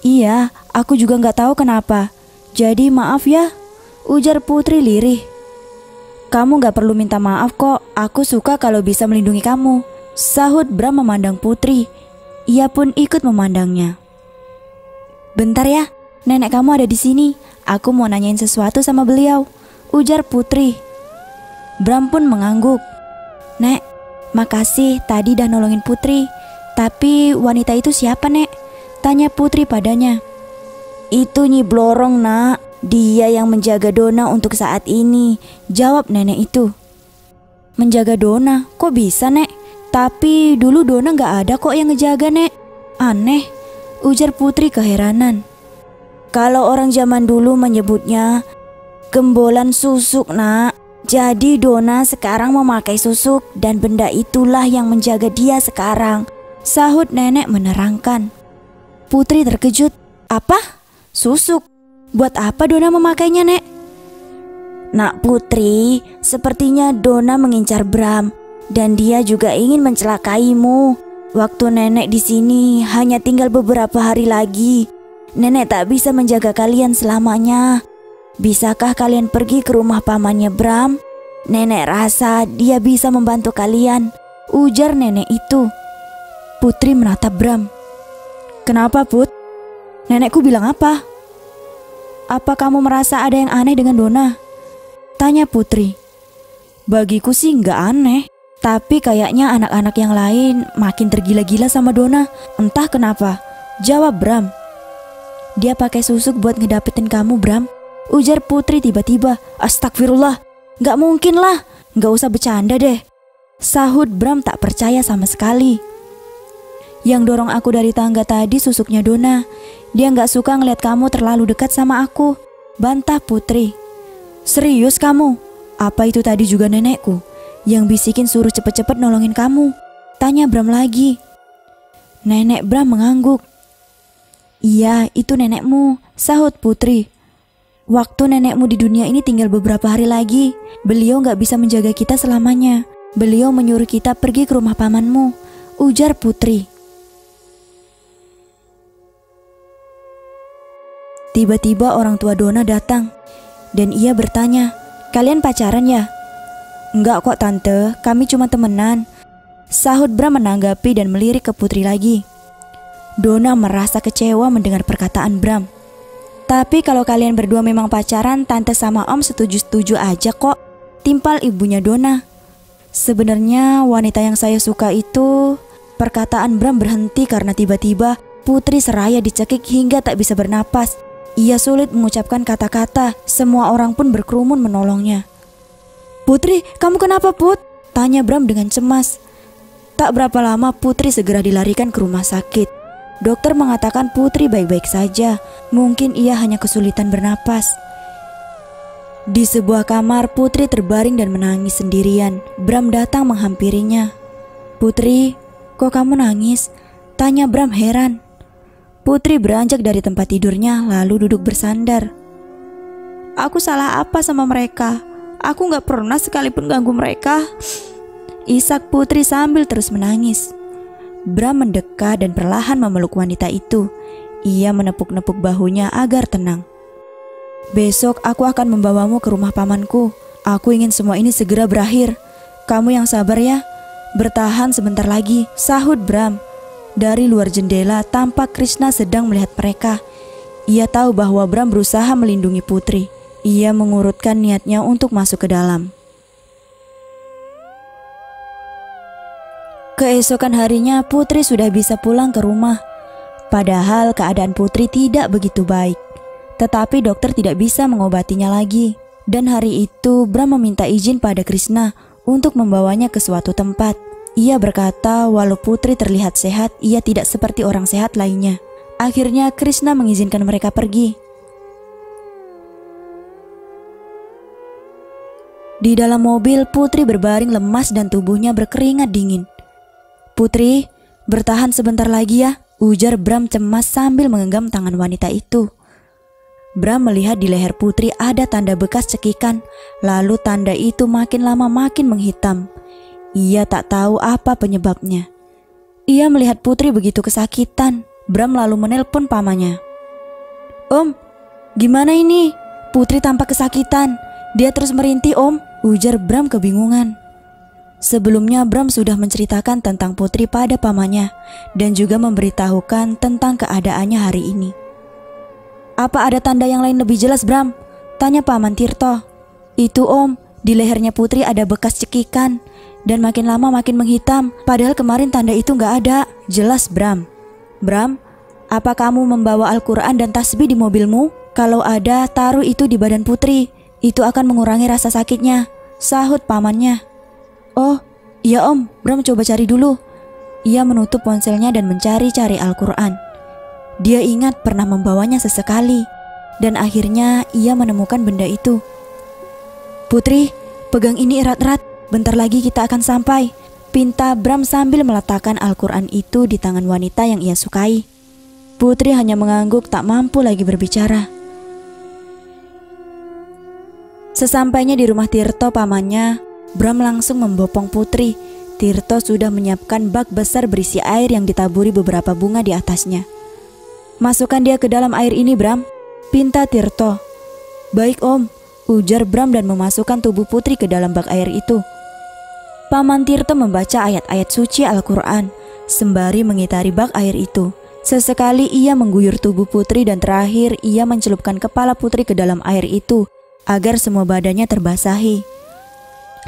Iya, aku juga gak tahu kenapa. Jadi maaf ya, ujar Putri lirih. Kamu gak perlu minta maaf kok, aku suka kalau bisa melindungi kamu, sahut Bram memandang Putri. Ia pun ikut memandangnya. Bentar ya, nenek kamu ada di sini. Aku mau nanyain sesuatu sama beliau, ujar Putri. Bram pun mengangguk. Nek, makasih tadi dah nolongin Putri. Tapi wanita itu siapa Nek? Tanya Putri padanya. Itu Nyi Blorong nak, dia yang menjaga Dona untuk saat ini, jawab nenek itu. Menjaga Dona, kok bisa Nek? Tapi dulu Dona gak ada kok yang ngejaga Nek. Aneh, ujar Putri keheranan. Kalau orang zaman dulu menyebutnya gembolan susuk nak. Jadi Dona sekarang memakai susuk dan benda itulah yang menjaga dia sekarang, sahut nenek menerangkan. Putri terkejut. Apa? Susuk? Buat apa Dona memakainya Nek? Nak Putri, sepertinya Dona mengincar Bram dan dia juga ingin mencelakaimu. Waktu nenek di sini hanya tinggal beberapa hari lagi. Nenek tak bisa menjaga kalian selamanya. Bisakah kalian pergi ke rumah pamannya Bram? Nenek rasa dia bisa membantu kalian, ujar nenek itu. Putri menatap Bram. Kenapa, Put? Nenekku bilang apa? Apa kamu merasa ada yang aneh dengan Dona? Tanya Putri. Bagiku sih nggak aneh, tapi kayaknya anak-anak yang lain makin tergila-gila sama Dona. Entah kenapa, jawab Bram. Dia pakai susuk buat ngedapetin kamu, Bram, ujar Putri tiba-tiba. Astagfirullah, nggak mungkin lah, nggak usah bercanda deh, sahut Bram tak percaya sama sekali. Yang dorong aku dari tangga tadi susuknya Dona. Dia nggak suka ngeliat kamu terlalu dekat sama aku, bantah Putri. Serius kamu? Apa itu tadi juga nenekku yang bisikin suruh cepet-cepet nolongin kamu? Tanya Bram lagi. Nenek Bram mengangguk. Iya, itu nenekmu, sahut Putri. Waktu nenekmu di dunia ini tinggal beberapa hari lagi. Beliau gak bisa menjaga kita selamanya. Beliau menyuruh kita pergi ke rumah pamanmu, ujar Putri. Tiba-tiba orang tua Dona datang dan ia bertanya, kalian pacaran ya? Enggak kok tante, kami cuma temenan, sahut Bram menanggapi dan melirik ke Putri lagi. Dona merasa kecewa mendengar perkataan Bram. Tapi kalau kalian berdua memang pacaran, tante sama om setuju-setuju aja kok, timpal ibunya Dona. Sebenarnya wanita yang saya suka itu... Perkataan Bram berhenti karena tiba-tiba Putri seraya dicekik hingga tak bisa bernapas. Ia sulit mengucapkan kata-kata, semua orang pun berkerumun menolongnya. Putri, kamu kenapa Put? Tanya Bram dengan cemas. Tak berapa lama Putri segera dilarikan ke rumah sakit. Dokter mengatakan Putri baik-baik saja, mungkin ia hanya kesulitan bernapas. Di sebuah kamar Putri terbaring dan menangis sendirian. Bram datang menghampirinya. Putri, kok kamu nangis? Tanya Bram heran. Putri beranjak dari tempat tidurnya lalu duduk bersandar. Aku salah apa sama mereka? Aku gak pernah sekalipun ganggu mereka, isak Putri sambil terus menangis. Bram mendekat dan perlahan memeluk wanita itu. Ia menepuk-nepuk bahunya agar tenang. Besok aku akan membawamu ke rumah pamanku. Aku ingin semua ini segera berakhir. Kamu yang sabar ya. Bertahan sebentar lagi, sahut Bram. Dari luar jendela tampak Krishna sedang melihat mereka. Ia tahu bahwa Bram berusaha melindungi Putri. Ia mengurutkan niatnya untuk masuk ke dalam. Keesokan harinya Putri sudah bisa pulang ke rumah. Padahal keadaan Putri tidak begitu baik. Tetapi dokter tidak bisa mengobatinya lagi. Dan hari itu Bram meminta izin pada Krishna untuk membawanya ke suatu tempat. Ia berkata walau Putri terlihat sehat, ia tidak seperti orang sehat lainnya. Akhirnya Krishna mengizinkan mereka pergi. Di dalam mobil Putri berbaring lemas dan tubuhnya berkeringat dingin. Putri, bertahan sebentar lagi ya, ujar Bram cemas sambil menggenggam tangan wanita itu. Bram melihat di leher Putri ada tanda bekas cekikan, lalu tanda itu makin lama makin menghitam. Ia tak tahu apa penyebabnya. Ia melihat Putri begitu kesakitan. Bram lalu menelpon pamannya. Om, gimana ini? Putri tampak kesakitan. Dia terus merintih om, ujar Bram kebingungan. Sebelumnya Bram sudah menceritakan tentang Putri pada pamannya dan juga memberitahukan tentang keadaannya hari ini. Apa ada tanda yang lain lebih jelas Bram? Tanya paman Tirto. Itu om, di lehernya Putri ada bekas cekikan. Dan makin lama makin menghitam. Padahal kemarin tanda itu gak ada. Jelas Bram. Bram, apa kamu membawa Al-Quran dan tasbih di mobilmu? Kalau ada, taruh itu di badan Putri. Itu akan mengurangi rasa sakitnya, sahut pamannya. Oh, iya om, Bram coba cari dulu. Ia menutup ponselnya dan mencari-cari Al-Quran. Dia ingat pernah membawanya sesekali. Dan akhirnya ia menemukan benda itu. Putri, pegang ini erat-erat. Bentar lagi kita akan sampai, pinta Bram sambil meletakkan Al-Quran itu di tangan wanita yang ia sukai. Putri hanya mengangguk tak mampu lagi berbicara. Sesampainya di rumah Tirto pamannya, Bram langsung membopong Putri. Tirto sudah menyiapkan bak besar berisi air yang ditaburi beberapa bunga di atasnya. Masukkan dia ke dalam air ini Bram, pinta Tirto. Baik Om, ujar Bram dan memasukkan tubuh putri ke dalam bak air itu. Paman Tirto membaca ayat-ayat suci Al-Quran sembari mengitari bak air itu. Sesekali ia mengguyur tubuh putri dan terakhir ia mencelupkan kepala putri ke dalam air itu agar semua badannya terbasahi.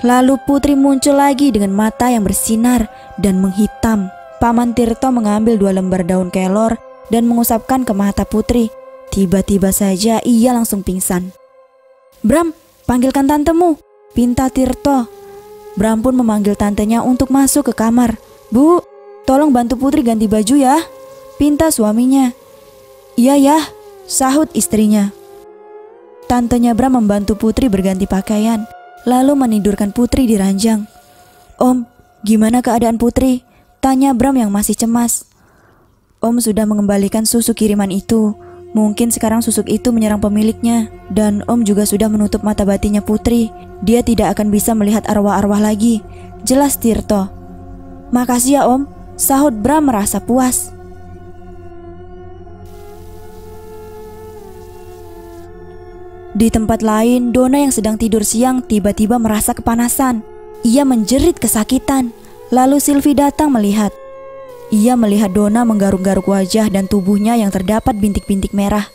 Lalu putri muncul lagi dengan mata yang bersinar dan menghitam. Paman Tirto mengambil 2 lembar daun kelor dan mengusapkan ke mata putri. Tiba-tiba saja ia langsung pingsan. Bram, panggilkan tantemu, pinta Tirto. Bram pun memanggil tantenya untuk masuk ke kamar. Bu, tolong bantu putri ganti baju ya, pinta suaminya. Iya ya, sahut istrinya. Tantenya Bram membantu putri berganti pakaian, lalu menidurkan putri di ranjang. Om, gimana keadaan putri? Tanya Bram yang masih cemas. Om sudah mengembalikan susuk kiriman itu. Mungkin sekarang susuk itu menyerang pemiliknya. Dan Om juga sudah menutup mata batinnya putri. Dia tidak akan bisa melihat arwah-arwah lagi. Jelas Tirto. Makasih ya Om, sahut Bram merasa puas. Di tempat lain, Dona yang sedang tidur siang tiba-tiba merasa kepanasan. Ia menjerit kesakitan. Lalu Sylvie datang melihat. Ia melihat Dona menggaruk-garuk wajah dan tubuhnya yang terdapat bintik-bintik merah.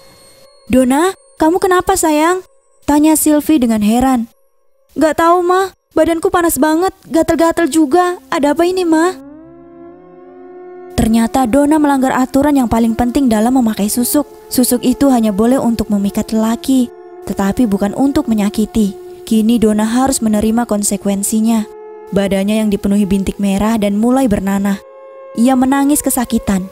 Dona, kamu kenapa sayang? Tanya Sylvie dengan heran. Gak tahu mah, badanku panas banget, gatel-gatel juga. Ada apa ini mah? Ternyata Dona melanggar aturan yang paling penting dalam memakai susuk. Susuk itu hanya boleh untuk memikat lelaki, tetapi bukan untuk menyakiti. Kini Dona harus menerima konsekuensinya. Badannya yang dipenuhi bintik merah dan mulai bernanah. Ia menangis kesakitan.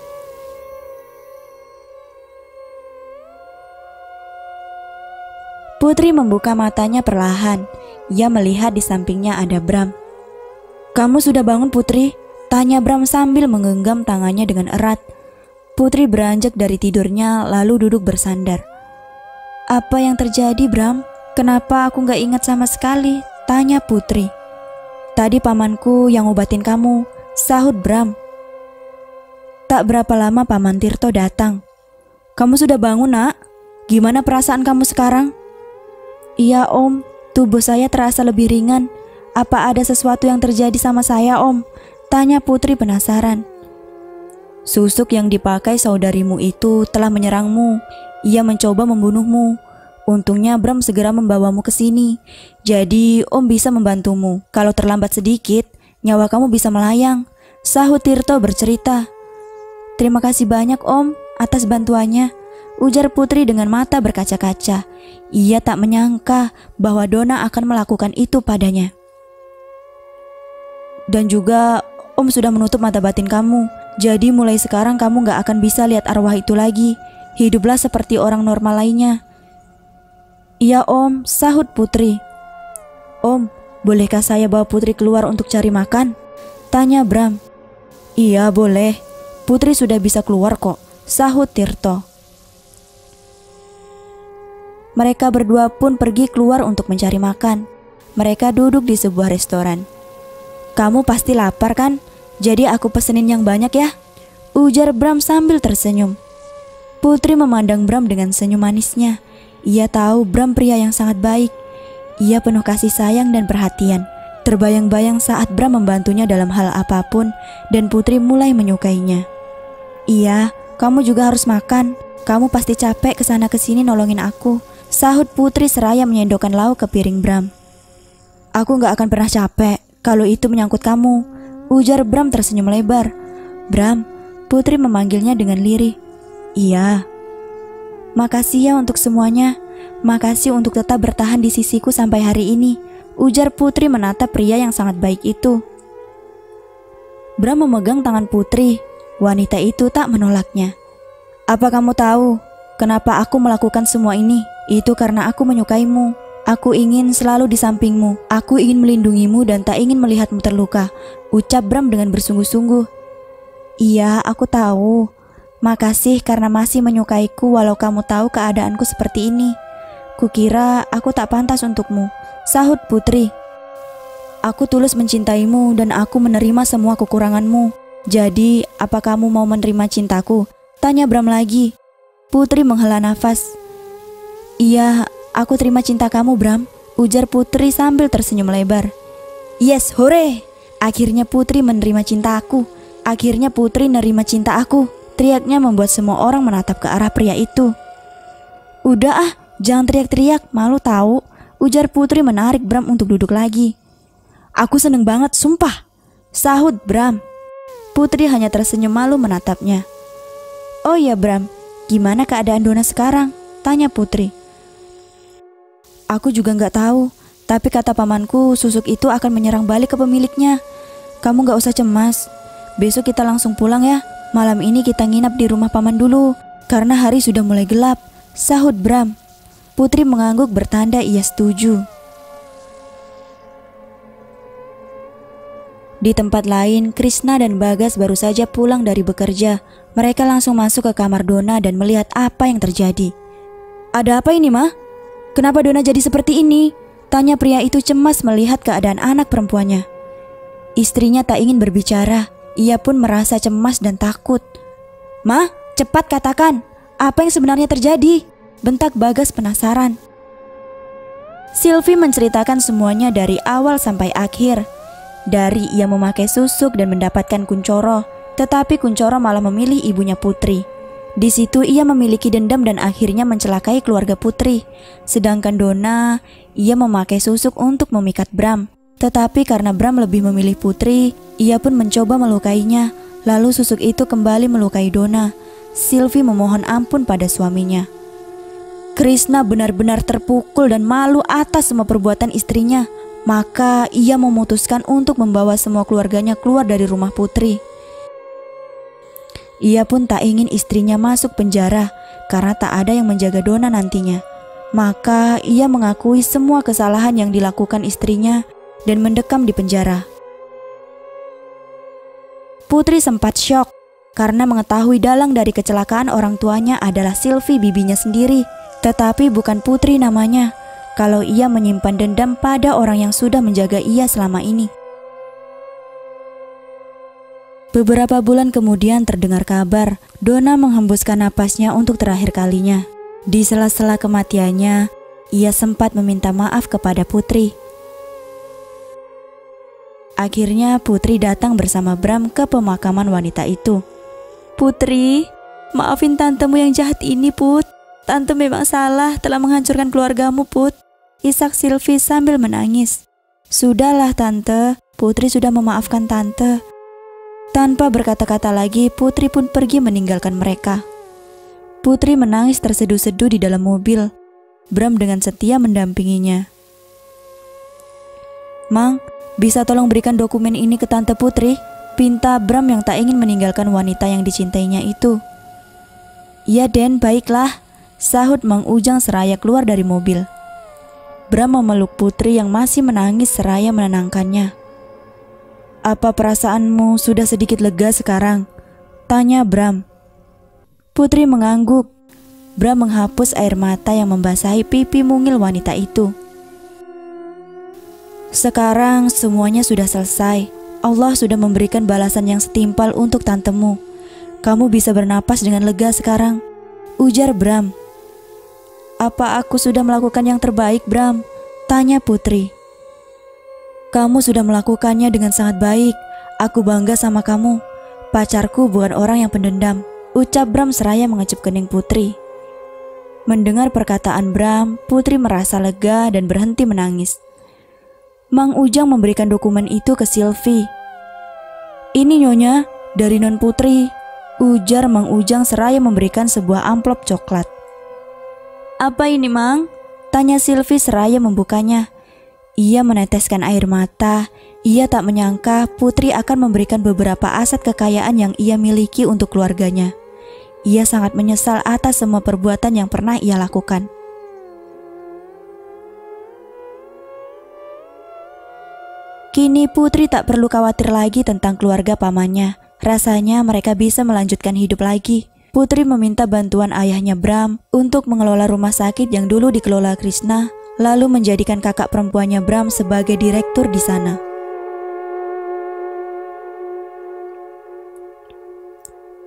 Putri membuka matanya perlahan. Ia melihat di sampingnya ada Bram. Kamu sudah bangun Putri? Tanya Bram sambil menggenggam tangannya dengan erat. Putri beranjak dari tidurnya lalu duduk bersandar. Apa yang terjadi Bram? Kenapa aku gak ingat sama sekali? Tanya Putri. Tadi pamanku yang obatin kamu, sahut Bram. Tak berapa lama Paman Tirto datang. Kamu sudah bangun nak? Gimana perasaan kamu sekarang? Iya Om, tubuh saya terasa lebih ringan. Apa ada sesuatu yang terjadi sama saya Om? Tanya Putri penasaran. Susuk yang dipakai saudarimu itu telah menyerangmu. Ia mencoba membunuhmu. Untungnya Bram segera membawamu ke sini. Jadi Om bisa membantumu. Kalau terlambat sedikit, nyawa kamu bisa melayang. Sahut Tirto bercerita. Terima kasih banyak Om atas bantuannya, ujar Putri dengan mata berkaca-kaca. Ia tak menyangka bahwa Dona akan melakukan itu padanya. Dan juga Om sudah menutup mata batin kamu. Jadi mulai sekarang kamu gak akan bisa lihat arwah itu lagi. Hiduplah seperti orang normal lainnya. Iya Om, sahut Putri. Om, bolehkah saya bawa Putri keluar untuk cari makan? Tanya Bram. Iya boleh, Putri sudah bisa keluar kok, sahut Tirto. Mereka berdua pun pergi keluar untuk mencari makan. Mereka duduk di sebuah restoran. Kamu pasti lapar kan? Jadi aku pesenin yang banyak ya, ujar Bram sambil tersenyum. Putri memandang Bram dengan senyum manisnya. Ia tahu Bram pria yang sangat baik. Ia penuh kasih sayang dan perhatian. Terbayang-bayang saat Bram membantunya dalam hal apapun dan Putri mulai menyukainya. Iya, kamu juga harus makan. Kamu pasti capek kesana kesini nolongin aku, sahut Putri seraya menyendokkan lauk ke piring Bram. Aku gak akan pernah capek kalau itu menyangkut kamu, ujar Bram tersenyum lebar. Bram, Putri memanggilnya dengan lirih. Iya. Makasih ya untuk semuanya. Makasih untuk tetap bertahan di sisiku sampai hari ini, ujar Putri menatap pria yang sangat baik itu. Bram memegang tangan Putri. Wanita itu tak menolaknya. Apa kamu tahu kenapa aku melakukan semua ini? Itu karena aku menyukaimu. Aku ingin selalu di sampingmu. Aku ingin melindungimu dan tak ingin melihatmu terluka, ucap Bram dengan bersungguh-sungguh. Iya, aku tahu. Makasih karena masih menyukaiku walau kamu tahu keadaanku seperti ini. Kukira aku tak pantas untukmu, sahut Putri. Aku tulus mencintaimu dan aku menerima semua kekuranganmu. Jadi, apa kamu mau menerima cintaku? Tanya Bram lagi. Putri menghela nafas. Iya, Aku terima cinta kamu, Bram, ujar Putri sambil tersenyum lebar. Yes, hore! Akhirnya Putri menerima cinta aku. Akhirnya Putri nerima cinta aku. Teriaknya membuat semua orang menatap ke arah pria itu. Udah ah, jangan teriak-teriak, malu tahu, ujar Putri menarik Bram untuk duduk lagi. Aku seneng banget, sumpah, sahut Bram. Putri hanya tersenyum malu menatapnya. Oh iya Bram, gimana keadaan Dona sekarang? Tanya Putri. Aku juga nggak tahu, tapi kata pamanku susuk itu akan menyerang balik ke pemiliknya. Kamu nggak usah cemas. Besok kita langsung pulang ya. Malam ini kita nginap di rumah paman dulu, karena hari sudah mulai gelap, sahut Bram. Putri mengangguk bertanda ia setuju. Di tempat lain, Krishna dan Bagas baru saja pulang dari bekerja. Mereka langsung masuk ke kamar Dona dan melihat apa yang terjadi. Ada apa ini, Ma? Kenapa Dona jadi seperti ini? Tanya pria itu cemas melihat keadaan anak perempuannya. Istrinya tak ingin berbicara. Ia pun merasa cemas dan takut. Ma, cepat katakan, apa yang sebenarnya terjadi? Bentak Bagas penasaran. Sylvie menceritakan semuanya dari awal sampai akhir. Dari ia memakai susuk dan mendapatkan Kuncoro, tetapi Kuncoro malah memilih ibunya Putri. Di situ ia memiliki dendam dan akhirnya mencelakai keluarga Putri. Sedangkan Dona, ia memakai susuk untuk memikat Bram. Tetapi karena Bram lebih memilih Putri, ia pun mencoba melukainya. Lalu susuk itu kembali melukai Dona. Sylvie memohon ampun pada suaminya. Krishna benar-benar terpukul dan malu atas semua perbuatan istrinya. Maka ia memutuskan untuk membawa semua keluarganya keluar dari rumah Putri. Ia pun tak ingin istrinya masuk penjara karena tak ada yang menjaga Dona nantinya. Maka ia mengakui semua kesalahan yang dilakukan istrinya dan mendekam di penjara. Putri sempat syok karena mengetahui dalang dari kecelakaan orang tuanya adalah Sylvie bibinya sendiri. Tetapi bukan Putri namanya, kalau ia menyimpan dendam pada orang yang sudah menjaga ia selama ini. Beberapa bulan kemudian terdengar kabar Dona menghembuskan napasnya untuk terakhir kalinya. Di sela-sela kematiannya, ia sempat meminta maaf kepada Putri. Akhirnya Putri datang bersama Bram ke pemakaman wanita itu. Putri, maafin tantemu yang jahat ini, Put. Tante memang salah telah menghancurkan keluargamu, Put. Isak Sylvie sambil menangis. Sudahlah Tante, Putri sudah memaafkan Tante. Tanpa berkata-kata lagi, Putri pun pergi meninggalkan mereka. Putri menangis terseduh-seduh di dalam mobil. Bram dengan setia mendampinginya. Mang, bisa tolong berikan dokumen ini ke Tante Putri? Pinta Bram yang tak ingin meninggalkan wanita yang dicintainya itu. Iya Den, baiklah, sahut Mang Ujang seraya keluar dari mobil. Bram memeluk Putri yang masih menangis seraya menenangkannya. Apa perasaanmu sudah sedikit lega sekarang? Tanya Bram. Putri mengangguk. Bram menghapus air mata yang membasahi pipi mungil wanita itu. Sekarang semuanya sudah selesai. Allah sudah memberikan balasan yang setimpal untuk tantemu. Kamu bisa bernapas dengan lega sekarang, ujar Bram. Apa aku sudah melakukan yang terbaik, Bram? Tanya Putri. Kamu sudah melakukannya dengan sangat baik. Aku bangga sama kamu. Pacarku bukan orang yang pendendam, ucap Bram seraya mengecup kening Putri. Mendengar perkataan Bram, Putri merasa lega dan berhenti menangis. Mang Ujang memberikan dokumen itu ke Sylvie. Ini Nyonya, dari Non Putri, ujar Mang Ujang seraya memberikan sebuah amplop coklat. Apa ini, Mang? Tanya Sylvie seraya membukanya. Ia meneteskan air mata. Ia tak menyangka Putri akan memberikan beberapa aset kekayaan yang ia miliki untuk keluarganya. Ia sangat menyesal atas semua perbuatan yang pernah ia lakukan. Kini Putri tak perlu khawatir lagi tentang keluarga pamannya. Rasanya mereka bisa melanjutkan hidup lagi. Putri meminta bantuan ayahnya Bram untuk mengelola rumah sakit yang dulu dikelola Krishna, lalu menjadikan kakak perempuannya Bram sebagai direktur di sana.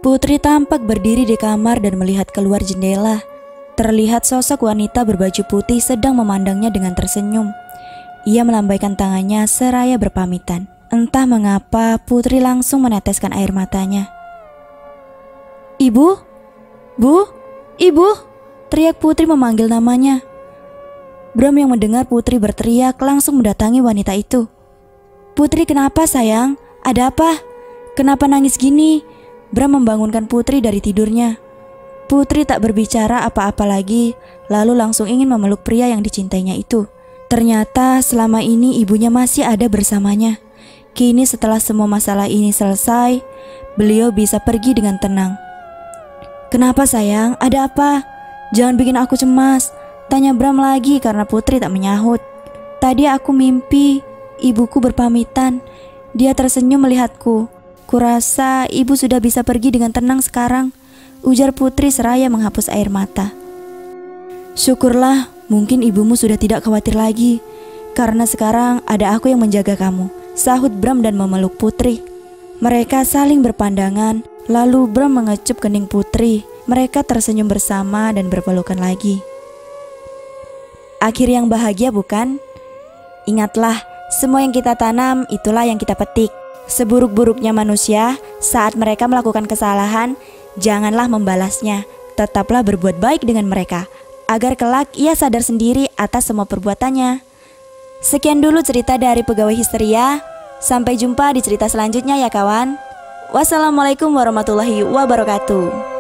Putri tampak berdiri di kamar dan melihat keluar jendela. Terlihat sosok wanita berbaju putih sedang memandangnya dengan tersenyum. Ia melambaikan tangannya seraya berpamitan. Entah mengapa Putri langsung meneteskan air matanya. "Ibu? Bu? Ibu?" teriak Putri memanggil namanya. Bram yang mendengar Putri berteriak langsung mendatangi wanita itu. "Putri, kenapa sayang? Ada apa? Kenapa nangis gini?" Bram membangunkan Putri dari tidurnya. Putri tak berbicara apa-apa lagi, lalu langsung ingin memeluk pria yang dicintainya itu. Ternyata selama ini ibunya masih ada bersamanya. Kini setelah semua masalah ini selesai, beliau bisa pergi dengan tenang. "Kenapa sayang? Ada apa? Jangan bikin aku cemas," tanya Bram lagi karena Putri tak menyahut. "Tadi aku mimpi, ibuku berpamitan. Dia tersenyum melihatku. Kurasa ibu sudah bisa pergi dengan tenang sekarang," ujar Putri seraya menghapus air mata. "Syukurlah, mungkin ibumu sudah tidak khawatir lagi, karena sekarang ada aku yang menjaga kamu," sahut Bram dan memeluk Putri. Mereka saling berpandangan, lalu Bram mengecup kening Putri. Mereka tersenyum bersama dan berpelukan lagi. Akhir yang bahagia, bukan? Ingatlah, semua yang kita tanam itulah yang kita petik. Seburuk-buruknya manusia, saat mereka melakukan kesalahan, janganlah membalasnya. Tetaplah berbuat baik dengan mereka, agar kelak ia sadar sendiri atas semua perbuatannya. Sekian dulu cerita dari Pegawai Histeria. Sampai jumpa di cerita selanjutnya ya kawan. Wassalamualaikum warahmatullahi wabarakatuh.